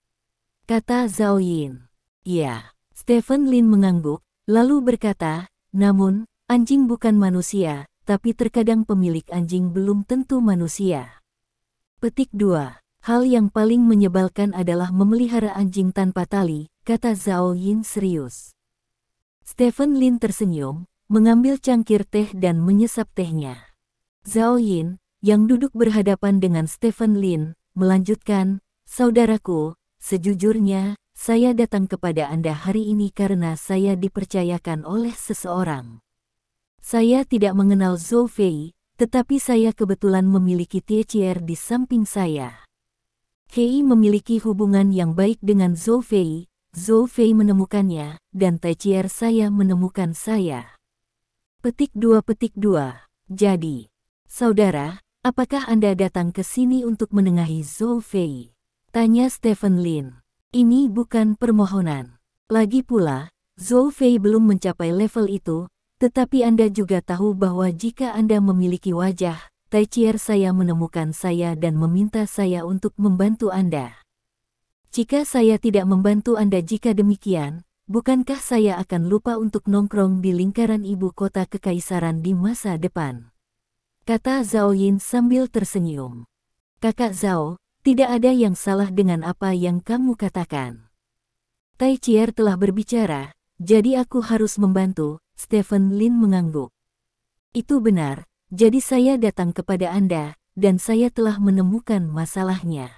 Kata Zhao Yin. Ya, Stephen Lin mengangguk, lalu berkata, namun, anjing bukan manusia, tapi terkadang pemilik anjing belum tentu manusia. Petik 2. Hal yang paling menyebalkan adalah memelihara anjing tanpa tali, kata Zhao Yin serius. Stephen Lin tersenyum, mengambil cangkir teh dan menyesap tehnya. Zhao Yin, yang duduk berhadapan dengan Stephen Lin, melanjutkan, saudaraku, sejujurnya, saya datang kepada Anda hari ini karena saya dipercayakan oleh seseorang. Saya tidak mengenal Zhou Fei, tetapi saya kebetulan memiliki Tie Chier di samping saya. Hei memiliki hubungan yang baik dengan Zhou Fei menemukannya, dan Tai Chier saya menemukan saya. Petik 2. Jadi, saudara, apakah Anda datang ke sini untuk menengahi Zhou Fei? Tanya Stephen Lin. Ini bukan permohonan. Lagi pula, Zhou Fei belum mencapai level itu, tetapi Anda juga tahu bahwa jika Anda memiliki wajah, Tai Chier saya menemukan saya dan meminta saya untuk membantu Anda. Jika saya tidak membantu Anda jika demikian, bukankah saya akan lupa untuk nongkrong di lingkaran ibu kota kekaisaran di masa depan? Kata Zhao Yin sambil tersenyum. Kakak Zhao, tidak ada yang salah dengan apa yang kamu katakan. Tai Chier telah berbicara, jadi aku harus membantu, Stephen Lin mengangguk. Itu benar, jadi saya datang kepada Anda, dan saya telah menemukan masalahnya.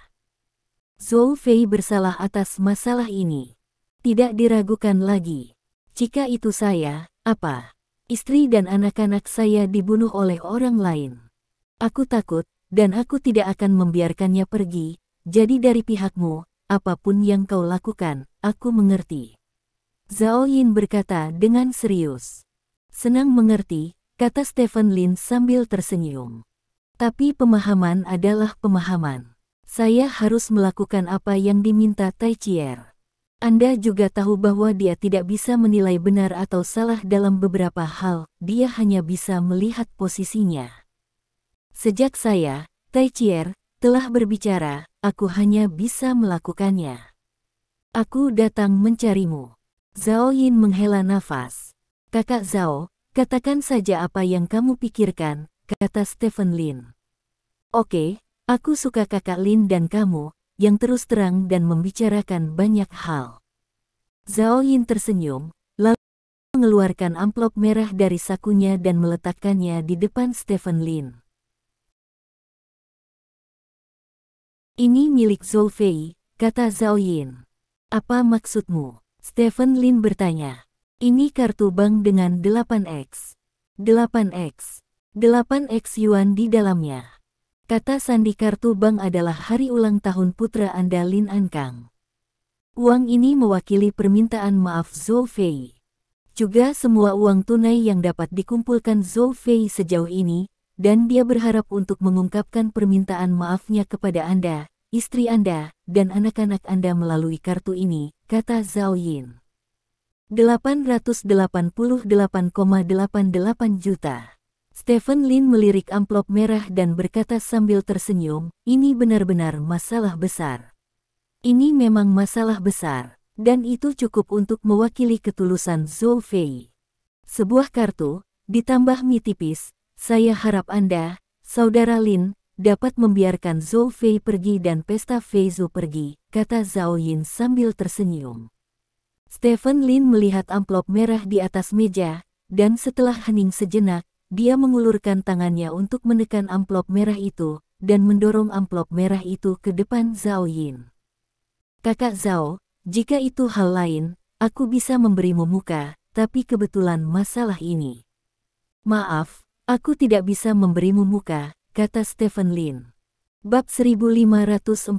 Zhou Fei bersalah atas masalah ini. Tidak diragukan lagi. Jika itu saya, apa? Istri dan anak-anak saya dibunuh oleh orang lain. Aku takut, dan aku tidak akan membiarkannya pergi, jadi dari pihakmu, apapun yang kau lakukan, aku mengerti. Zhao Yin berkata dengan serius. Senang mengerti, kata Stephen Lin sambil tersenyum. Tapi pemahaman adalah pemahaman. Saya harus melakukan apa yang diminta Tai Chier. Anda juga tahu bahwa dia tidak bisa menilai benar atau salah dalam beberapa hal, dia hanya bisa melihat posisinya. Sejak saya, Tai Chier, telah berbicara, aku hanya bisa melakukannya. Aku datang mencarimu. Zhao Yin menghela nafas. Kakak Zhao, katakan saja apa yang kamu pikirkan, kata Stephen Lin. Oke, aku suka kakak Lin dan kamu, yang terus terang dan membicarakan banyak hal. Zhao Yin tersenyum, lalu mengeluarkan amplop merah dari sakunya dan meletakkannya di depan Stephen Lin. Ini milik Zhou Fei, kata Zhao Yin. Apa maksudmu? Stephen Lin bertanya. Ini kartu bank dengan 8x. 8x. 8x yuan di dalamnya. Kata sandi kartu bank adalah hari ulang tahun putra Anda Lin Ankang. Uang ini mewakili permintaan maaf Zhou Fei. Juga semua uang tunai yang dapat dikumpulkan Zhou Fei sejauh ini, dan dia berharap untuk mengungkapkan permintaan maafnya kepada Anda, istri Anda, dan anak-anak Anda melalui kartu ini, kata Zhao Yin. 888,88 juta. Stephen Lin melirik amplop merah dan berkata sambil tersenyum, ini benar-benar masalah besar. Ini memang masalah besar, dan itu cukup untuk mewakili ketulusan Zhou Fei. Sebuah kartu, ditambah mie tipis, saya harap Anda, Saudara Lin, dapat membiarkan Zhou Fei pergi dan pesta Feizu pergi, kata Zhao Yin sambil tersenyum. Stephen Lin melihat amplop merah di atas meja, dan setelah hening sejenak, dia mengulurkan tangannya untuk menekan amplop merah itu, dan mendorong amplop merah itu ke depan Zhao Yin. Kakak Zhao, jika itu hal lain, aku bisa memberimu muka, tapi kebetulan masalah ini. Maaf, aku tidak bisa memberimu muka, kata Stephen Lin. Bab 1547.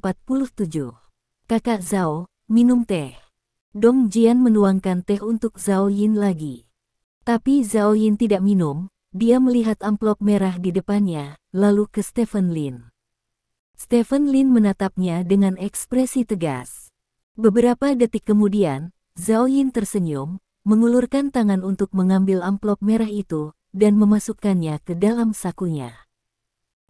Kakak Zhao, minum teh. Dong Jian menuangkan teh untuk Zhao Yin lagi. Tapi Zhao Yin tidak minum, dia melihat amplop merah di depannya, lalu ke Stephen Lin. Stephen Lin menatapnya dengan ekspresi tegas. Beberapa detik kemudian, Zhao Yin tersenyum, mengulurkan tangan untuk mengambil amplop merah itu, dan memasukkannya ke dalam sakunya.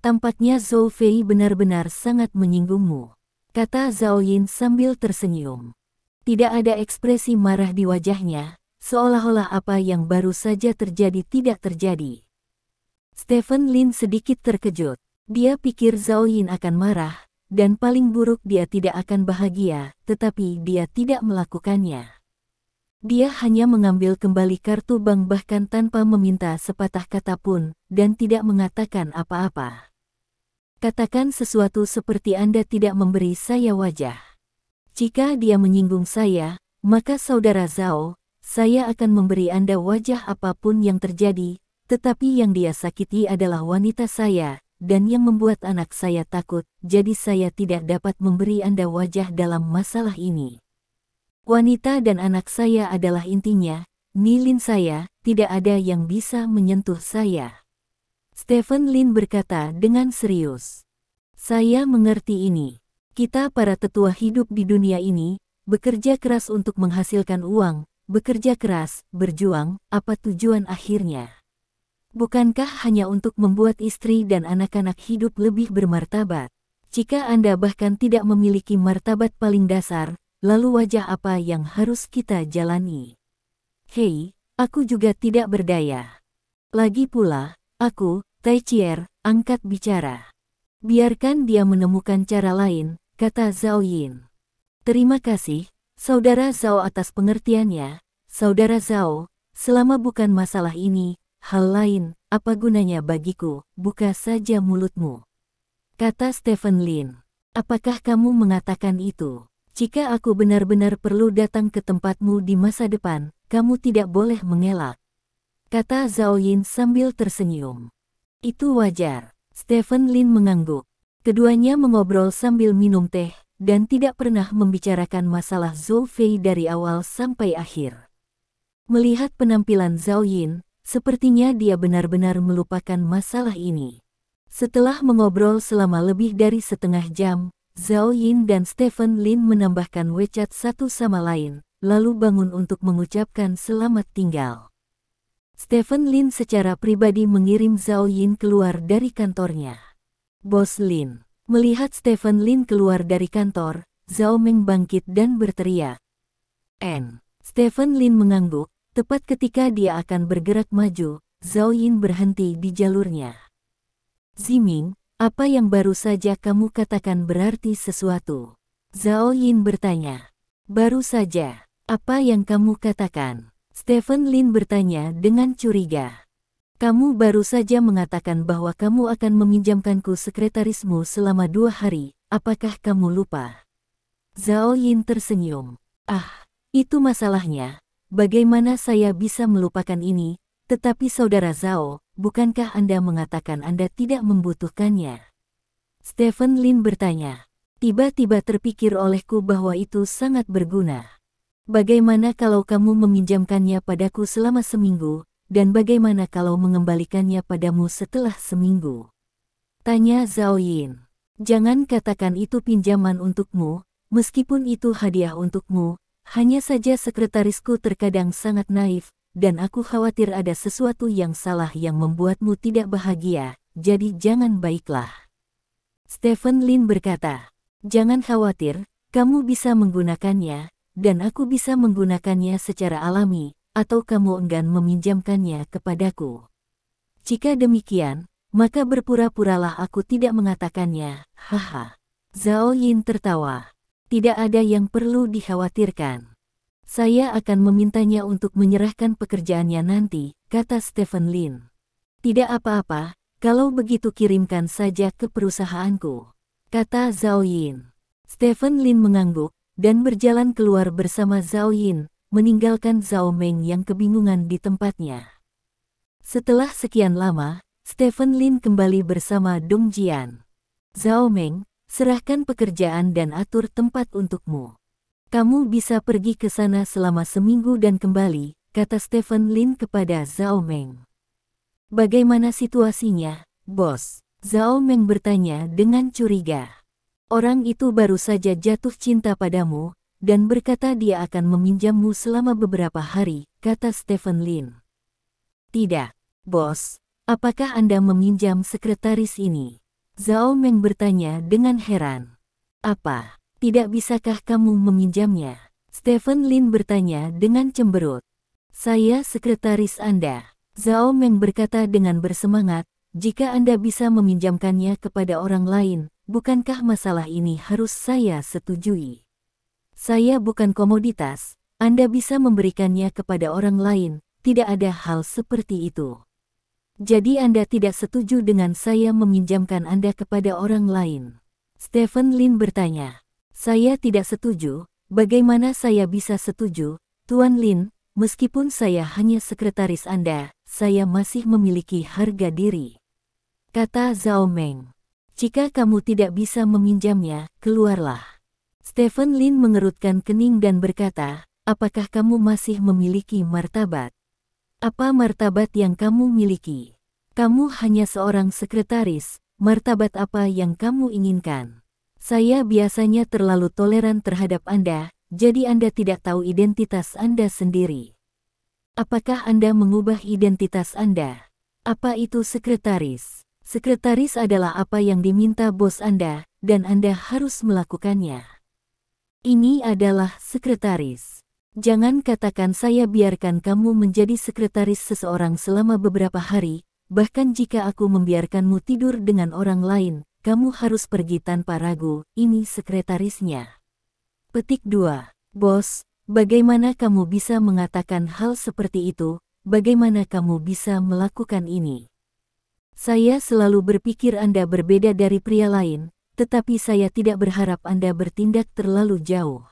Tampaknya Zhou Fei benar-benar sangat menyinggungmu, kata Zhao Yin sambil tersenyum. Tidak ada ekspresi marah di wajahnya, seolah-olah apa yang baru saja terjadi tidak terjadi. Stephen Lin sedikit terkejut. Dia pikir Zhao Yin akan marah, dan paling buruk dia tidak akan bahagia, tetapi dia tidak melakukannya. Dia hanya mengambil kembali kartu bank bahkan tanpa meminta sepatah kata pun, dan tidak mengatakan apa-apa. Katakan sesuatu seperti Anda tidak memberi saya wajah. Jika dia menyinggung saya, maka saudara Zhao, saya akan memberi Anda wajah apapun yang terjadi, tetapi yang dia sakiti adalah wanita saya, dan yang membuat anak saya takut, jadi saya tidak dapat memberi Anda wajah dalam masalah ini. Wanita dan anak saya adalah intinya, Nilin saya, tidak ada yang bisa menyentuh saya. Stephen Lin berkata dengan serius. Saya mengerti ini. Kita para tetua hidup di dunia ini, bekerja keras untuk menghasilkan uang, bekerja keras, berjuang, apa tujuan akhirnya? Bukankah hanya untuk membuat istri dan anak-anak hidup lebih bermartabat? Jika Anda bahkan tidak memiliki martabat paling dasar, lalu wajah apa yang harus kita jalani? Hei, aku juga tidak berdaya. Lagi pula, aku, Tai Chier, angkat bicara. Biarkan dia menemukan cara lain, kata Zhao Yin. Terima kasih, saudara Zhao atas pengertiannya, saudara Zhao, selama bukan masalah ini, hal lain, apa gunanya bagiku, buka saja mulutmu. Kata Stephen Lin. Apakah kamu mengatakan itu? Jika aku benar-benar perlu datang ke tempatmu di masa depan, kamu tidak boleh mengelak. Kata Zhao Yin sambil tersenyum. Itu wajar. Stephen Lin mengangguk. Keduanya mengobrol sambil minum teh, dan tidak pernah membicarakan masalah Zhou Fei dari awal sampai akhir. Melihat penampilan Zhao Yin, sepertinya dia benar-benar melupakan masalah ini. Setelah mengobrol selama lebih dari setengah jam, Zhao Yin dan Stephen Lin menambahkan WeChat satu sama lain, lalu bangun untuk mengucapkan selamat tinggal. Stephen Lin secara pribadi mengirim Zhao Yin keluar dari kantornya. Bos Lin. Melihat Stephen Lin keluar dari kantor, Zhao Meng bangkit dan berteriak. Stephen Lin mengangguk, tepat ketika dia akan bergerak maju, Zhao Yin berhenti di jalurnya. Ziming, apa yang baru saja kamu katakan berarti sesuatu? Zhao Yin bertanya. Baru saja, apa yang kamu katakan? Stephen Lin bertanya dengan curiga. Kamu baru saja mengatakan bahwa kamu akan meminjamkanku sekretarismu selama 2 hari, apakah kamu lupa? Zhao Yin tersenyum. Itu masalahnya, bagaimana saya bisa melupakan ini, tetapi saudara Zhao, bukankah Anda mengatakan Anda tidak membutuhkannya? Stephen Lin bertanya. Tiba-tiba terpikir olehku bahwa itu sangat berguna. Bagaimana kalau kamu meminjamkannya padaku selama seminggu, dan bagaimana kalau mengembalikannya padamu setelah seminggu? Tanya Zhao Yin. Jangan katakan itu pinjaman untukmu, meskipun itu hadiah untukmu, hanya saja sekretarisku terkadang sangat naif, dan aku khawatir ada sesuatu yang salah yang membuatmu tidak bahagia, jadi jangan baiklah. Stephen Lin berkata, jangan khawatir, kamu bisa menggunakannya, dan aku bisa menggunakannya secara alami, atau kamu enggan meminjamkannya kepadaku. Jika demikian, maka berpura-puralah aku tidak mengatakannya, haha. Zhao Yin tertawa. Tidak ada yang perlu dikhawatirkan. Saya akan memintanya untuk menyerahkan pekerjaannya nanti, kata Stephen Lin. Tidak apa-apa, kalau begitu kirimkan saja ke perusahaanku, kata Zhao Yin. Stephen Lin mengangguk, dan berjalan keluar bersama Zhao Yin, meninggalkan Zhao Meng yang kebingungan di tempatnya. Setelah sekian lama, Stephen Lin kembali bersama Dong Jian. Zhao Meng, serahkan pekerjaan dan atur tempat untukmu. Kamu bisa pergi ke sana selama seminggu dan kembali, kata Stephen Lin kepada Zhao Meng. Bagaimana situasinya, bos? Zhao Meng bertanya dengan curiga. Orang itu baru saja jatuh cinta padamu, dan berkata dia akan meminjammu selama beberapa hari, kata Stephen Lin. Tidak, bos. Apakah Anda meminjam sekretaris ini? Zhao Meng bertanya dengan heran. Apa? Tidak bisakah kamu meminjamnya? Stephen Lin bertanya dengan cemberut. Saya sekretaris Anda. Zhao Meng berkata dengan bersemangat, jika Anda bisa meminjamkannya kepada orang lain, bukankah masalah ini harus saya setujui? Saya bukan komoditas, Anda bisa memberikannya kepada orang lain, tidak ada hal seperti itu. Jadi Anda tidak setuju dengan saya meminjamkan Anda kepada orang lain? Stephen Lin bertanya. Saya tidak setuju, bagaimana saya bisa setuju, Tuan Lin, meskipun saya hanya sekretaris Anda, saya masih memiliki harga diri. Kata Zhao Meng. Jika kamu tidak bisa meminjamnya, keluarlah. Stephen Lin mengerutkan kening dan berkata, apakah kamu masih memiliki martabat? Apa martabat yang kamu miliki? Kamu hanya seorang sekretaris, martabat apa yang kamu inginkan? Saya biasanya terlalu toleran terhadap Anda, jadi Anda tidak tahu identitas Anda sendiri. Apakah Anda mengubah identitas Anda? Apa itu sekretaris? Sekretaris adalah apa yang diminta bos Anda, dan Anda harus melakukannya. Ini adalah sekretaris. Jangan katakan saya biarkan kamu menjadi sekretaris seseorang selama beberapa hari, bahkan jika aku membiarkanmu tidur dengan orang lain, kamu harus pergi tanpa ragu, ini sekretarisnya. Petik 2. Bos, bagaimana kamu bisa mengatakan hal seperti itu, bagaimana kamu bisa melakukan ini? Saya selalu berpikir Anda berbeda dari pria lain, tetapi saya tidak berharap Anda bertindak terlalu jauh.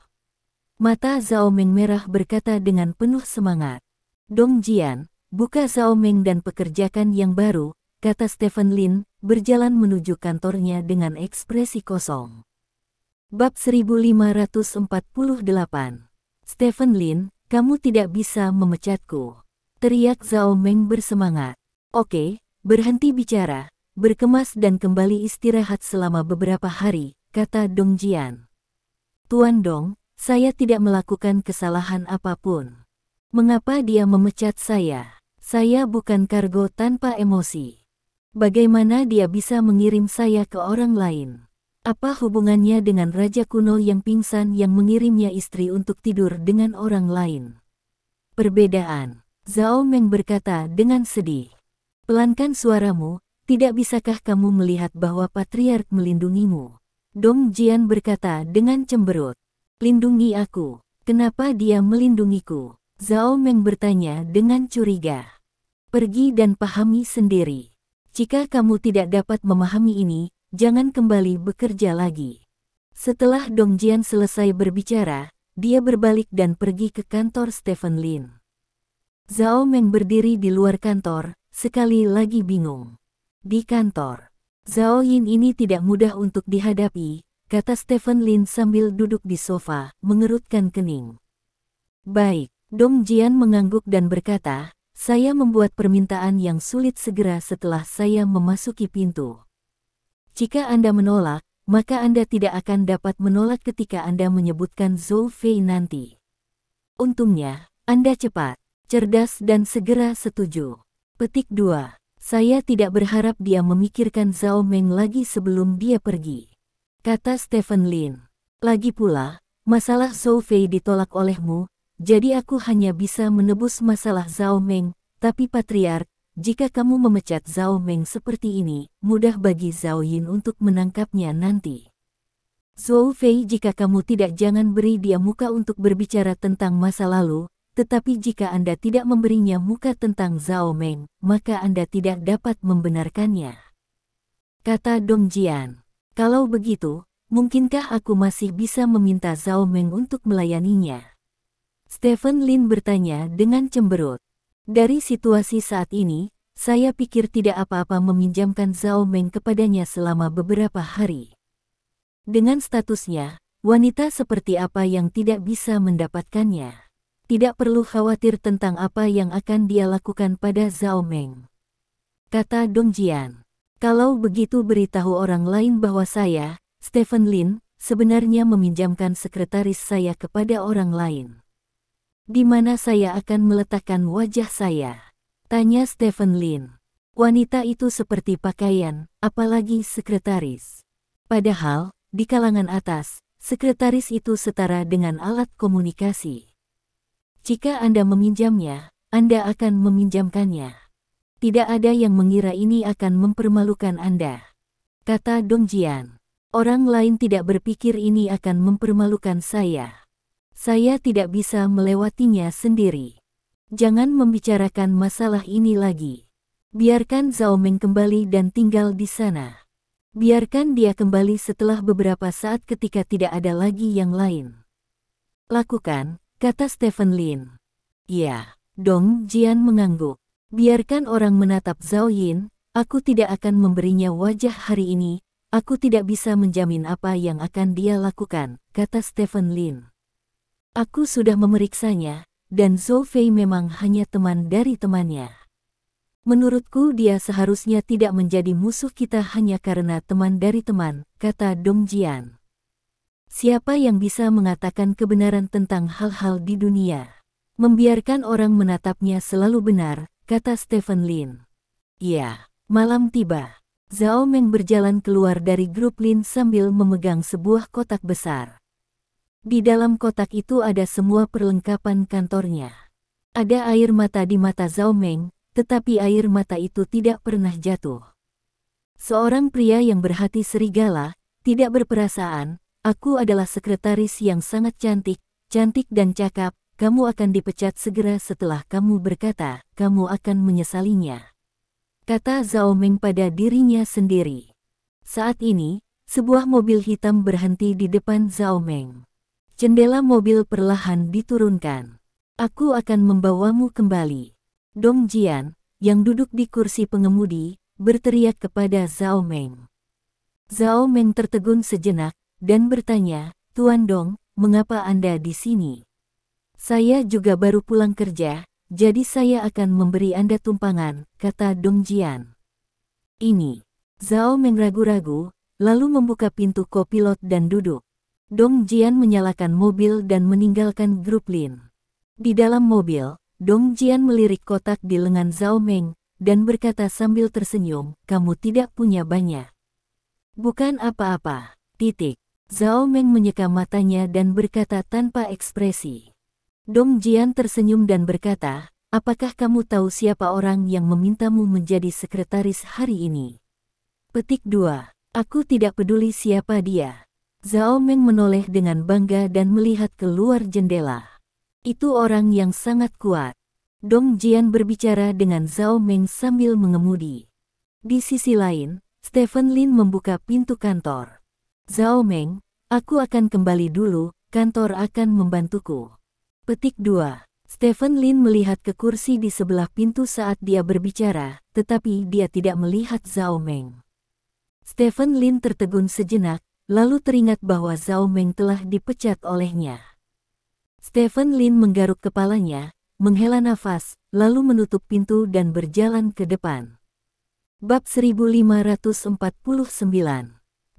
Mata Zhao Meng merah berkata dengan penuh semangat. Dong Jian, buka Zhao Meng dan pekerjakan yang baru, kata Stephen Lin, berjalan menuju kantornya dengan ekspresi kosong. Bab 1548. Stephen Lin, kamu tidak bisa memecatku. Teriak Zhao Meng bersemangat. Oke, berhenti bicara, berkemas dan kembali istirahat selama beberapa hari, kata Dong Jian. Tuan Dong, saya tidak melakukan kesalahan apapun. Mengapa dia memecat saya? Saya bukan kargo tanpa emosi. Bagaimana dia bisa mengirim saya ke orang lain? Apa hubungannya dengan raja kuno yang pingsan yang mengirimnya istri untuk tidur dengan orang lain? Perbedaan. Zhao Meng berkata dengan sedih. Pelankan suaramu, tidak bisakah kamu melihat bahwa patriark melindungimu? Dong Jian berkata dengan cemberut. Lindungi aku. Kenapa dia melindungiku? Zhao Meng bertanya dengan curiga. Pergi dan pahami sendiri. Jika kamu tidak dapat memahami ini, jangan kembali bekerja lagi. Setelah Dong Jian selesai berbicara, dia berbalik dan pergi ke kantor Stephen Lin. Zhao Meng berdiri di luar kantor, sekali lagi bingung. Di kantor, Zhao Yin ini tidak mudah untuk dihadapi, kata Stephen Lin sambil duduk di sofa, mengerutkan kening. Baik. Dong Jian mengangguk dan berkata, saya membuat permintaan yang sulit segera setelah saya memasuki pintu. Jika Anda menolak, maka Anda tidak akan dapat menolak ketika Anda menyebutkan Zhou Fei nanti. Untungnya, Anda cepat, cerdas dan segera setuju. Petik 2. Saya tidak berharap dia memikirkan Zhao Meng lagi sebelum dia pergi. Kata Stephen Lin. Lagi pula, masalah Zhou Fei ditolak olehmu, jadi aku hanya bisa menebus masalah Zhao Meng, tapi Patriark, jika kamu memecat Zhao Meng seperti ini, mudah bagi Zhao Yin untuk menangkapnya nanti. Zhou Fei, jika kamu tidak, jangan beri dia muka untuk berbicara tentang masa lalu, tetapi jika Anda tidak memberinya muka tentang Zhao Meng, maka Anda tidak dapat membenarkannya. Kata Dong Jian. Kalau begitu, mungkinkah aku masih bisa meminta Zhao Meng untuk melayaninya? Stephen Lin bertanya dengan cemberut. Dari situasi saat ini, saya pikir tidak apa-apa meminjamkan Zhao Meng kepadanya selama beberapa hari. Dengan statusnya, wanita seperti apa yang tidak bisa mendapatkannya? Tidak perlu khawatir tentang apa yang akan dia lakukan pada Zhao Meng. Kata Dong Jian. Kalau begitu beritahu orang lain bahwa saya, Stephen Lin, sebenarnya meminjamkan sekretaris saya kepada orang lain. Di mana saya akan meletakkan wajah saya? Tanya Stephen Lin. Wanita itu seperti pakaian, apalagi sekretaris. Padahal, di kalangan atas, sekretaris itu setara dengan alat komunikasi. Jika Anda meminjamnya, Anda akan meminjamkannya. Tidak ada yang mengira ini akan mempermalukan Anda. Kata Dong Jian. Orang lain tidak berpikir ini akan mempermalukan saya. Saya tidak bisa melewatinya sendiri. Jangan membicarakan masalah ini lagi. Biarkan Zhao Meng kembali dan tinggal di sana. Biarkan dia kembali setelah beberapa saat ketika tidak ada lagi yang lain. Lakukan, kata Stephen Lin. Ya, Dong Jian mengangguk. Biarkan orang menatap Zhao Yin, aku tidak akan memberinya wajah hari ini, aku tidak bisa menjamin apa yang akan dia lakukan, kata Stephen Lin. Aku sudah memeriksanya, dan Zhou Fei memang hanya teman dari temannya. Menurutku dia seharusnya tidak menjadi musuh kita hanya karena teman dari teman, kata Dong Jian. Siapa yang bisa mengatakan kebenaran tentang hal-hal di dunia? Membiarkan orang menatapnya selalu benar, kata Stephen Lin. Ya, malam tiba. Zhao Meng berjalan keluar dari grup Lin sambil memegang sebuah kotak besar. Di dalam kotak itu ada semua perlengkapan kantornya. Ada air mata di mata Zhao Meng, tetapi air mata itu tidak pernah jatuh. Seorang pria yang berhati serigala, tidak berperasaan, aku adalah sekretaris yang sangat cantik, cantik dan cakap, kamu akan dipecat segera setelah kamu berkata, kamu akan menyesalinya. Kata Zhao Meng pada dirinya sendiri. Saat ini, sebuah mobil hitam berhenti di depan Zhao Meng. Jendela mobil perlahan diturunkan. Aku akan membawamu kembali. Dong Jian, yang duduk di kursi pengemudi, berteriak kepada Zhao Meng. Zhao Meng tertegun sejenak, dan bertanya, Tuan Dong, mengapa Anda di sini? Saya juga baru pulang kerja, jadi saya akan memberi Anda tumpangan, kata Dong Jian. Ini. Zhao Meng ragu-ragu, lalu membuka pintu kopilot dan duduk. Dong Jian menyalakan mobil dan meninggalkan grup Lin. Di dalam mobil, Dong Jian melirik kotak di lengan Zhao Meng, dan berkata sambil tersenyum, kamu tidak punya banyak. Bukan apa-apa, titik. Zhao Meng menyeka matanya dan berkata tanpa ekspresi. Dong Jian tersenyum dan berkata, apakah kamu tahu siapa orang yang memintamu menjadi sekretaris hari ini? Petik 2. Aku tidak peduli siapa dia. Zhao Meng menoleh dengan bangga dan melihat keluar jendela. Itu orang yang sangat kuat. Dong Jian berbicara dengan Zhao Meng sambil mengemudi. Di sisi lain, Stephen Lin membuka pintu kantor. Zhao Meng, aku akan kembali dulu, kantor akan membantuku. Petik 2. Stephen Lin melihat ke kursi di sebelah pintu saat dia berbicara, tetapi dia tidak melihat Zhao Meng. Stephen Lin tertegun sejenak, lalu teringat bahwa Zhao Meng telah dipecat olehnya. Stephen Lin menggaruk kepalanya, menghela nafas, lalu menutup pintu dan berjalan ke depan. Bab 1549.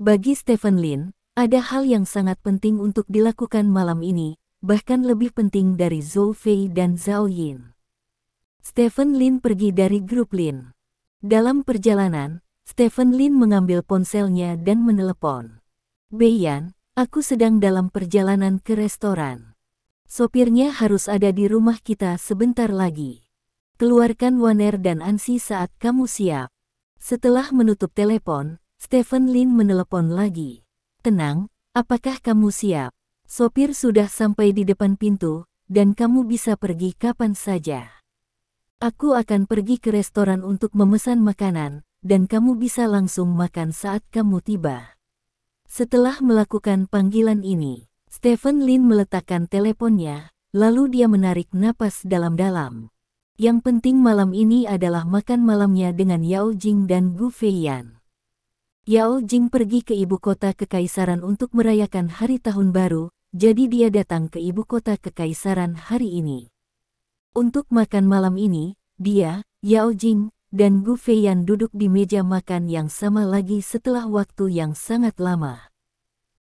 Bagi Stephen Lin, ada hal yang sangat penting untuk dilakukan malam ini, bahkan lebih penting dari Zhou Fei dan Zhao Yin. Stephen Lin pergi dari grup Lin. Dalam perjalanan, Stephen Lin mengambil ponselnya dan menelepon. Beiyan, aku sedang dalam perjalanan ke restoran. Sopirnya harus ada di rumah kita sebentar lagi. Keluarkan Waner dan Ansi saat kamu siap. Setelah menutup telepon, Stephen Lin menelepon lagi. Tenang, apakah kamu siap? Sopir sudah sampai di depan pintu, dan kamu bisa pergi kapan saja. Aku akan pergi ke restoran untuk memesan makanan, dan kamu bisa langsung makan saat kamu tiba. Setelah melakukan panggilan ini, Stephen Lin meletakkan teleponnya, lalu dia menarik napas dalam-dalam. Yang penting malam ini adalah makan malamnya dengan Yao Jing dan Gu Feiyan. Yao Jing pergi ke ibu kota kekaisaran untuk merayakan hari tahun baru, jadi dia datang ke ibu kota kekaisaran hari ini. Untuk makan malam ini, dia, Yao Jing, dan Gu Feiyan duduk di meja makan yang sama lagi setelah waktu yang sangat lama.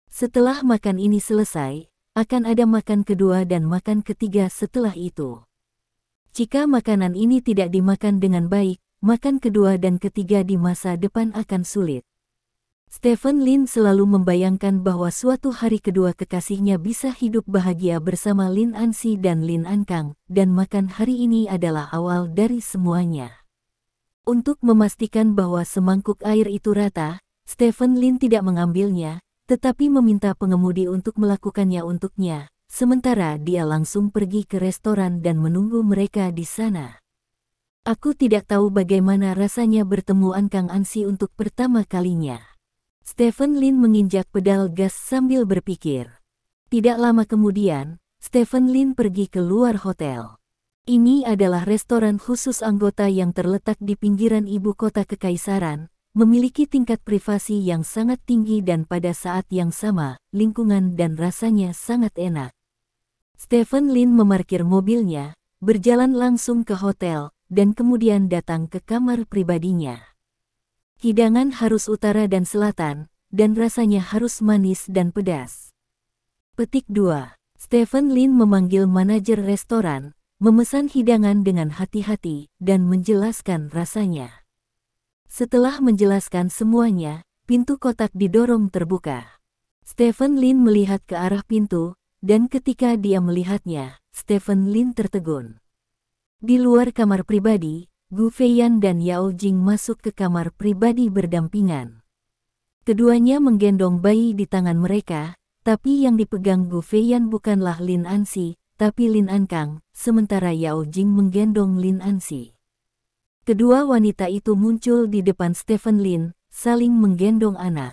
Setelah makan ini selesai, akan ada makan kedua dan makan ketiga setelah itu. Jika makanan ini tidak dimakan dengan baik, makan kedua dan ketiga di masa depan akan sulit. Stephen Lin selalu membayangkan bahwa suatu hari kedua kekasihnya bisa hidup bahagia bersama Lin Ansi dan Lin Ankang, dan makan hari ini adalah awal dari semuanya. Untuk memastikan bahwa semangkuk air itu rata, Stephen Lin tidak mengambilnya, tetapi meminta pengemudi untuk melakukannya untuknya, sementara dia langsung pergi ke restoran dan menunggu mereka di sana. Aku tidak tahu bagaimana rasanya bertemu Ankang Ansi untuk pertama kalinya. Stephen Lin menginjak pedal gas sambil berpikir. Tidak lama kemudian, Stephen Lin pergi keluar hotel. Ini adalah restoran khusus anggota yang terletak di pinggiran ibu kota kekaisaran, memiliki tingkat privasi yang sangat tinggi dan pada saat yang sama, lingkungan dan rasanya sangat enak. Stephen Lin memarkir mobilnya, berjalan langsung ke hotel, dan kemudian datang ke kamar pribadinya. Hidangan harus utara dan selatan, dan rasanya harus manis dan pedas. Petik 2. Stephen Lin memanggil manajer restoran, memesan hidangan dengan hati-hati, dan menjelaskan rasanya. Setelah menjelaskan semuanya, pintu kotak didorong terbuka. Stephen Lin melihat ke arah pintu, dan ketika dia melihatnya, Stephen Lin tertegun. Di luar kamar pribadi, Gu Feiyan dan Yao Jing masuk ke kamar pribadi berdampingan. Keduanya menggendong bayi di tangan mereka, tapi yang dipegang Gu Feiyan bukanlah Lin Ansi, tapi Lin Ankang, sementara Yao Jing menggendong Lin Ansi. Kedua wanita itu muncul di depan Stephen Lin, saling menggendong anak.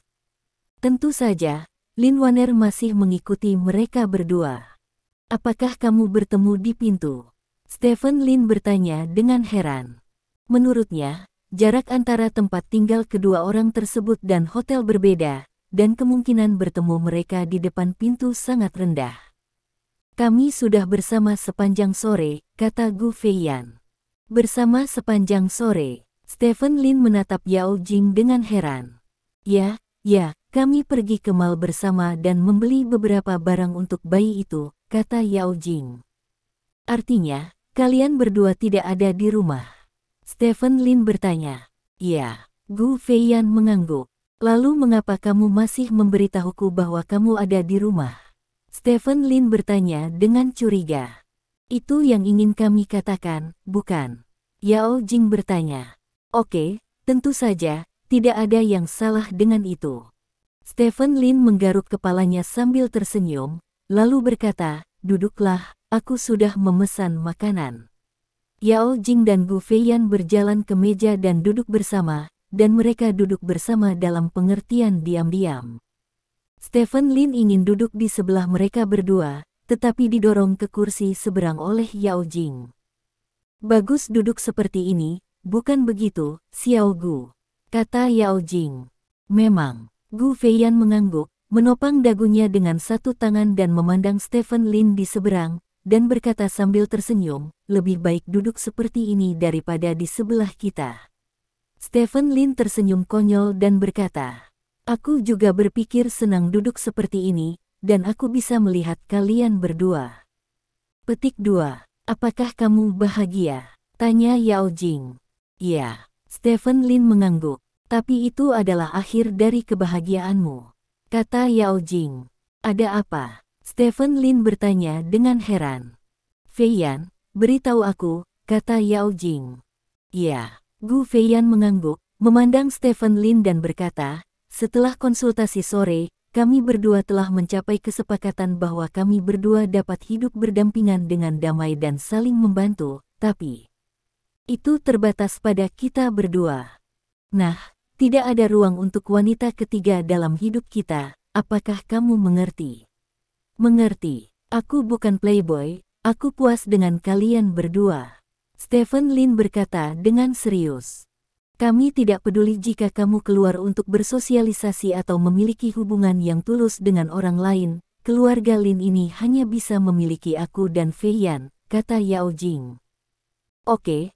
Tentu saja, Lin Waner masih mengikuti mereka berdua. Apakah kamu bertemu di pintu? Stephen Lin bertanya dengan heran. Menurutnya, jarak antara tempat tinggal kedua orang tersebut dan hotel berbeda, dan kemungkinan bertemu mereka di depan pintu sangat rendah. Kami sudah bersama sepanjang sore, kata Gu Feiyan. Bersama sepanjang sore, Stephen Lin menatap Yao Jing dengan heran. Ya, kami pergi ke mall bersama dan membeli beberapa barang untuk bayi itu, kata Yao Jing. Artinya, kalian berdua tidak ada di rumah? Stephen Lin bertanya. Ya, Gu Feiyan mengangguk. Lalu mengapa kamu masih memberitahuku bahwa kamu ada di rumah? Stephen Lin bertanya dengan curiga. Itu yang ingin kami katakan, bukan? Yao Jing bertanya. Oke, tentu saja, tidak ada yang salah dengan itu. Stephen Lin menggaruk kepalanya sambil tersenyum, lalu berkata, duduklah, aku sudah memesan makanan. Yao Jing dan Gu Feiyan berjalan ke meja dan duduk bersama, dan mereka duduk bersama dalam pengertian diam-diam. Stephen Lin ingin duduk di sebelah mereka berdua, tetapi didorong ke kursi seberang oleh Yao Jing. Bagus duduk seperti ini, bukan begitu, Xiao Gu? Kata Yao Jing. Memang. Gu Feiyan mengangguk, menopang dagunya dengan satu tangan dan memandang Stephen Lin di seberang, dan berkata sambil tersenyum, lebih baik duduk seperti ini daripada di sebelah kita. Stephen Lin tersenyum konyol dan berkata, aku juga berpikir senang duduk seperti ini, dan aku bisa melihat kalian berdua. Petik 2. Apakah kamu bahagia? Tanya Yao Jing. Ya, Stephen Lin mengangguk. Tapi itu adalah akhir dari kebahagiaanmu. Kata Yao Jing. Ada apa? Stephen Lin bertanya dengan heran. Feiyan, beritahu aku, kata Yao Jing. Ya, Gu Feiyan mengangguk, memandang Stephen Lin dan berkata, setelah konsultasi sore, kami berdua telah mencapai kesepakatan bahwa kami berdua dapat hidup berdampingan dengan damai dan saling membantu, tapi itu terbatas pada kita berdua. Nah, tidak ada ruang untuk wanita ketiga dalam hidup kita, apakah kamu mengerti? Mengerti, aku bukan playboy, aku puas dengan kalian berdua. Stephen Lin berkata dengan serius. Kami tidak peduli jika kamu keluar untuk bersosialisasi atau memiliki hubungan yang tulus dengan orang lain, keluarga Lin ini hanya bisa memiliki aku dan Feiyan, kata Yao Jing. Oke,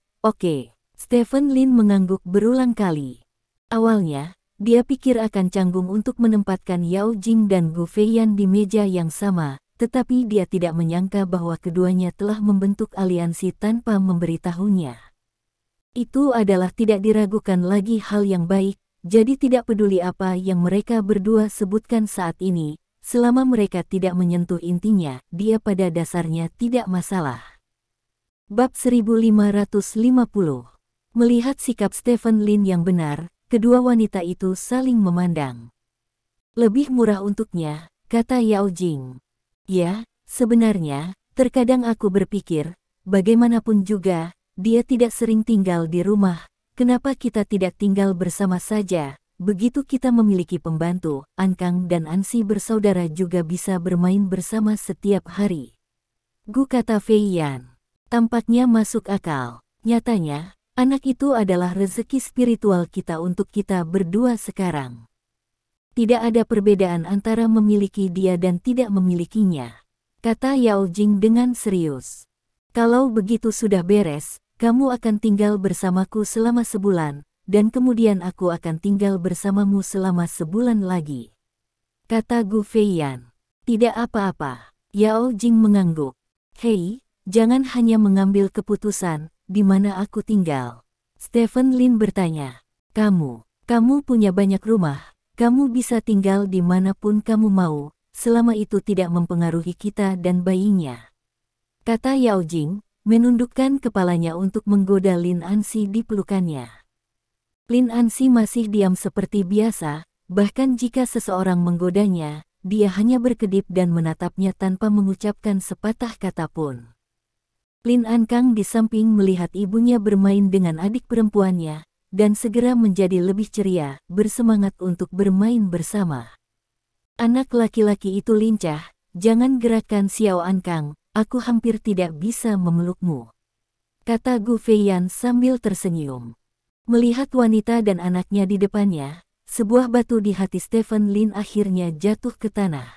Stephen Lin mengangguk berulang kali. Awalnya, dia pikir akan canggung untuk menempatkan Yao Jing dan Gu Feiyan di meja yang sama, tetapi dia tidak menyangka bahwa keduanya telah membentuk aliansi tanpa memberitahunya. Itu adalah tidak diragukan lagi hal yang baik, jadi tidak peduli apa yang mereka berdua sebutkan saat ini, selama mereka tidak menyentuh intinya, dia pada dasarnya tidak masalah. Bab 1550. Melihat sikap Stephen Lin yang benar, kedua wanita itu saling memandang. Lebih murah untuknya, kata Yao Jing. Ya, sebenarnya, terkadang aku berpikir, bagaimanapun juga, dia tidak sering tinggal di rumah, kenapa kita tidak tinggal bersama saja? Begitu kita memiliki pembantu, Ankang dan Ansi bersaudara juga bisa bermain bersama setiap hari. Gu, kata Feiyan. Tampaknya masuk akal. Nyatanya, anak itu adalah rezeki spiritual kita untuk kita berdua sekarang. Tidak ada perbedaan antara memiliki dia dan tidak memilikinya, kata Yao Jing dengan serius. Kalau begitu sudah beres, kamu akan tinggal bersamaku selama sebulan, dan kemudian aku akan tinggal bersamamu selama sebulan lagi, kata Gu Feiyan. Tidak apa-apa, Yao Jing mengangguk. Hei, jangan hanya mengambil keputusan, di mana aku tinggal. Stephen Lin bertanya. Kamu punya banyak rumah, kamu bisa tinggal di manapun kamu mau, selama itu tidak mempengaruhi kita dan bayinya, kata Yao Jing, menundukkan kepalanya untuk menggoda Lin Ansi di pelukannya. Lin Ansi masih diam seperti biasa, bahkan jika seseorang menggodanya, dia hanya berkedip dan menatapnya tanpa mengucapkan sepatah kata pun. Lin Ankang di samping melihat ibunya bermain dengan adik perempuannya, dan segera menjadi lebih ceria, bersemangat untuk bermain bersama. Anak laki-laki itu lincah, jangan gerakan Xiao Ankang, aku hampir tidak bisa memelukmu, kata Gu Feiyan sambil tersenyum. Melihat wanita dan anaknya di depannya, sebuah batu di hati Stephen Lin akhirnya jatuh ke tanah.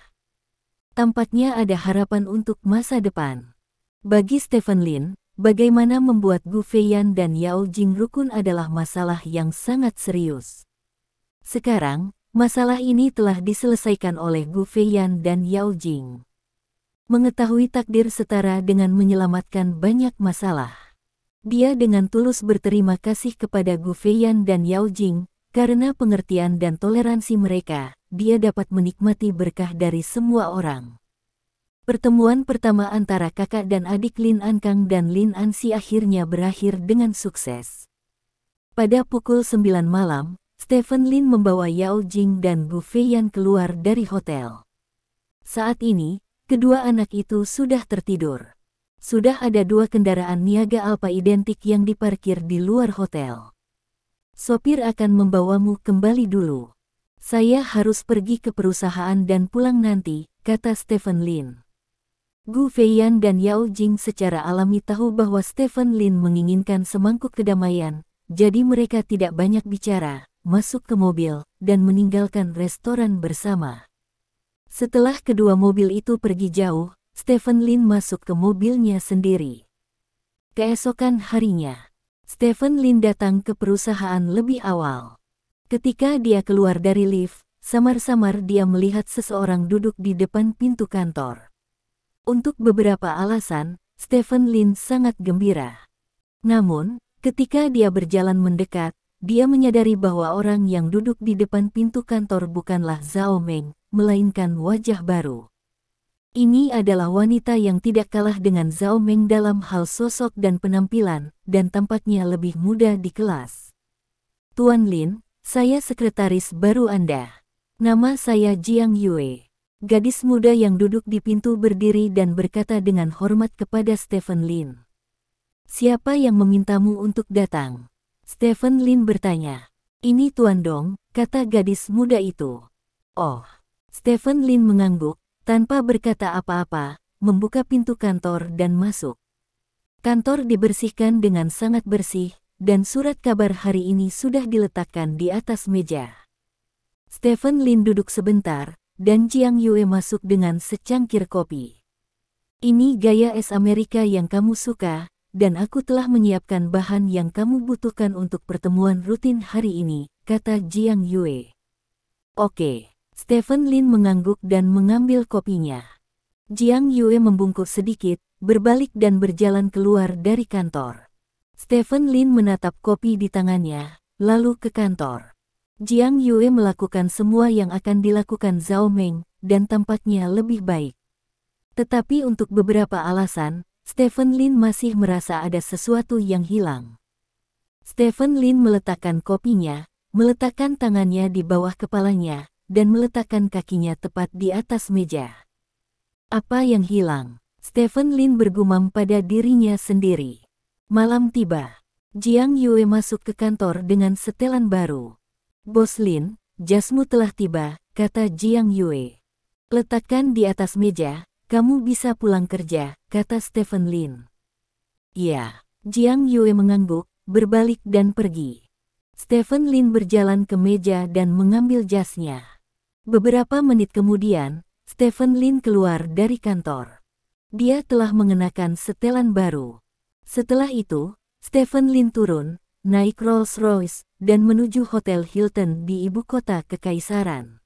Tampaknya ada harapan untuk masa depan. Bagi Stephen Lin, bagaimana membuat Gu Feiyan dan Yao Jing rukun adalah masalah yang sangat serius. Sekarang, masalah ini telah diselesaikan oleh Gu Feiyan dan Yao Jing. Mengetahui takdir setara dengan menyelamatkan banyak masalah. Dia dengan tulus berterima kasih kepada Gu Feiyan dan Yao Jing, karena pengertian dan toleransi mereka, dia dapat menikmati berkah dari semua orang. Pertemuan pertama antara kakak dan adik Lin Ankang dan Lin Ansi akhirnya berakhir dengan sukses. Pada pukul 9 malam, Stephen Lin membawa Yao Jing dan Gu Feiyan keluar dari hotel. Saat ini, kedua anak itu sudah tertidur. Sudah ada 2 kendaraan niaga Alfa identik yang diparkir di luar hotel. Sopir akan membawamu kembali dulu. Saya harus pergi ke perusahaan dan pulang nanti, kata Stephen Lin. Gu Feiyan dan Yao Jing secara alami tahu bahwa Stephen Lin menginginkan semangkuk kedamaian, jadi mereka tidak banyak bicara, masuk ke mobil, dan meninggalkan restoran bersama. Setelah kedua mobil itu pergi jauh, Stephen Lin masuk ke mobilnya sendiri. Keesokan harinya, Stephen Lin datang ke perusahaan lebih awal. Ketika dia keluar dari lift, samar-samar dia melihat seseorang duduk di depan pintu kantor. Untuk beberapa alasan, Stephen Lin sangat gembira. Namun, ketika dia berjalan mendekat, dia menyadari bahwa orang yang duduk di depan pintu kantor bukanlah Zhao Meng, melainkan wajah baru. Ini adalah wanita yang tidak kalah dengan Zhao Meng dalam hal sosok dan penampilan, dan tampaknya lebih muda di kelas. Tuan Lin, saya sekretaris baru Anda. Nama saya Jiang Yue. Gadis muda yang duduk di pintu berdiri dan berkata dengan hormat kepada Stephen Lin. Siapa yang memintamu untuk datang? Stephen Lin bertanya. Ini Tuan Dong, kata gadis muda itu. Oh. Stephen Lin mengangguk, tanpa berkata apa-apa, membuka pintu kantor dan masuk. Kantor dibersihkan dengan sangat bersih, dan surat kabar hari ini sudah diletakkan di atas meja. Stephen Lin duduk sebentar, dan Jiang Yue masuk dengan secangkir kopi. Ini gaya es Amerika yang kamu suka, dan aku telah menyiapkan bahan yang kamu butuhkan untuk pertemuan rutin hari ini, kata Jiang Yue. Oke, Stephen Lin mengangguk dan mengambil kopinya. Jiang Yue membungkuk sedikit, berbalik dan berjalan keluar dari kantor. Stephen Lin menatap kopi di tangannya, lalu ke kantor. Jiang Yue melakukan semua yang akan dilakukan Zhao Meng, dan tampaknya lebih baik. Tetapi untuk beberapa alasan, Stephen Lin masih merasa ada sesuatu yang hilang. Stephen Lin meletakkan kopinya, meletakkan tangannya di bawah kepalanya, dan meletakkan kakinya tepat di atas meja. Apa yang hilang? Stephen Lin bergumam pada dirinya sendiri. Malam tiba. Jiang Yue masuk ke kantor dengan setelan baru. Bos Lin, jasmu telah tiba, kata Jiang Yue. Letakkan di atas meja, kamu bisa pulang kerja, kata Stephen Lin. Ya, Jiang Yue mengangguk, berbalik dan pergi. Stephen Lin berjalan ke meja dan mengambil jasnya. Beberapa menit kemudian, Stephen Lin keluar dari kantor. Dia telah mengenakan setelan baru. Setelah itu, Stephen Lin turun, naik Rolls-Royce, dan menuju Hotel Hilton di ibu kota kekaisaran.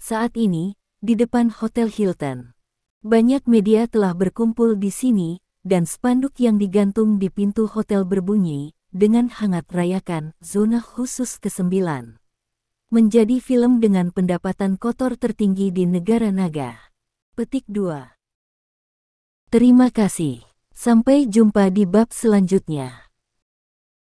Saat ini, di depan Hotel Hilton, banyak media telah berkumpul di sini, dan spanduk yang digantung di pintu hotel berbunyi, dengan hangat rayakan Zona Khusus ke-9. Menjadi film dengan pendapatan kotor tertinggi di negara naga. Petik 2. Terima kasih. Sampai jumpa di bab selanjutnya.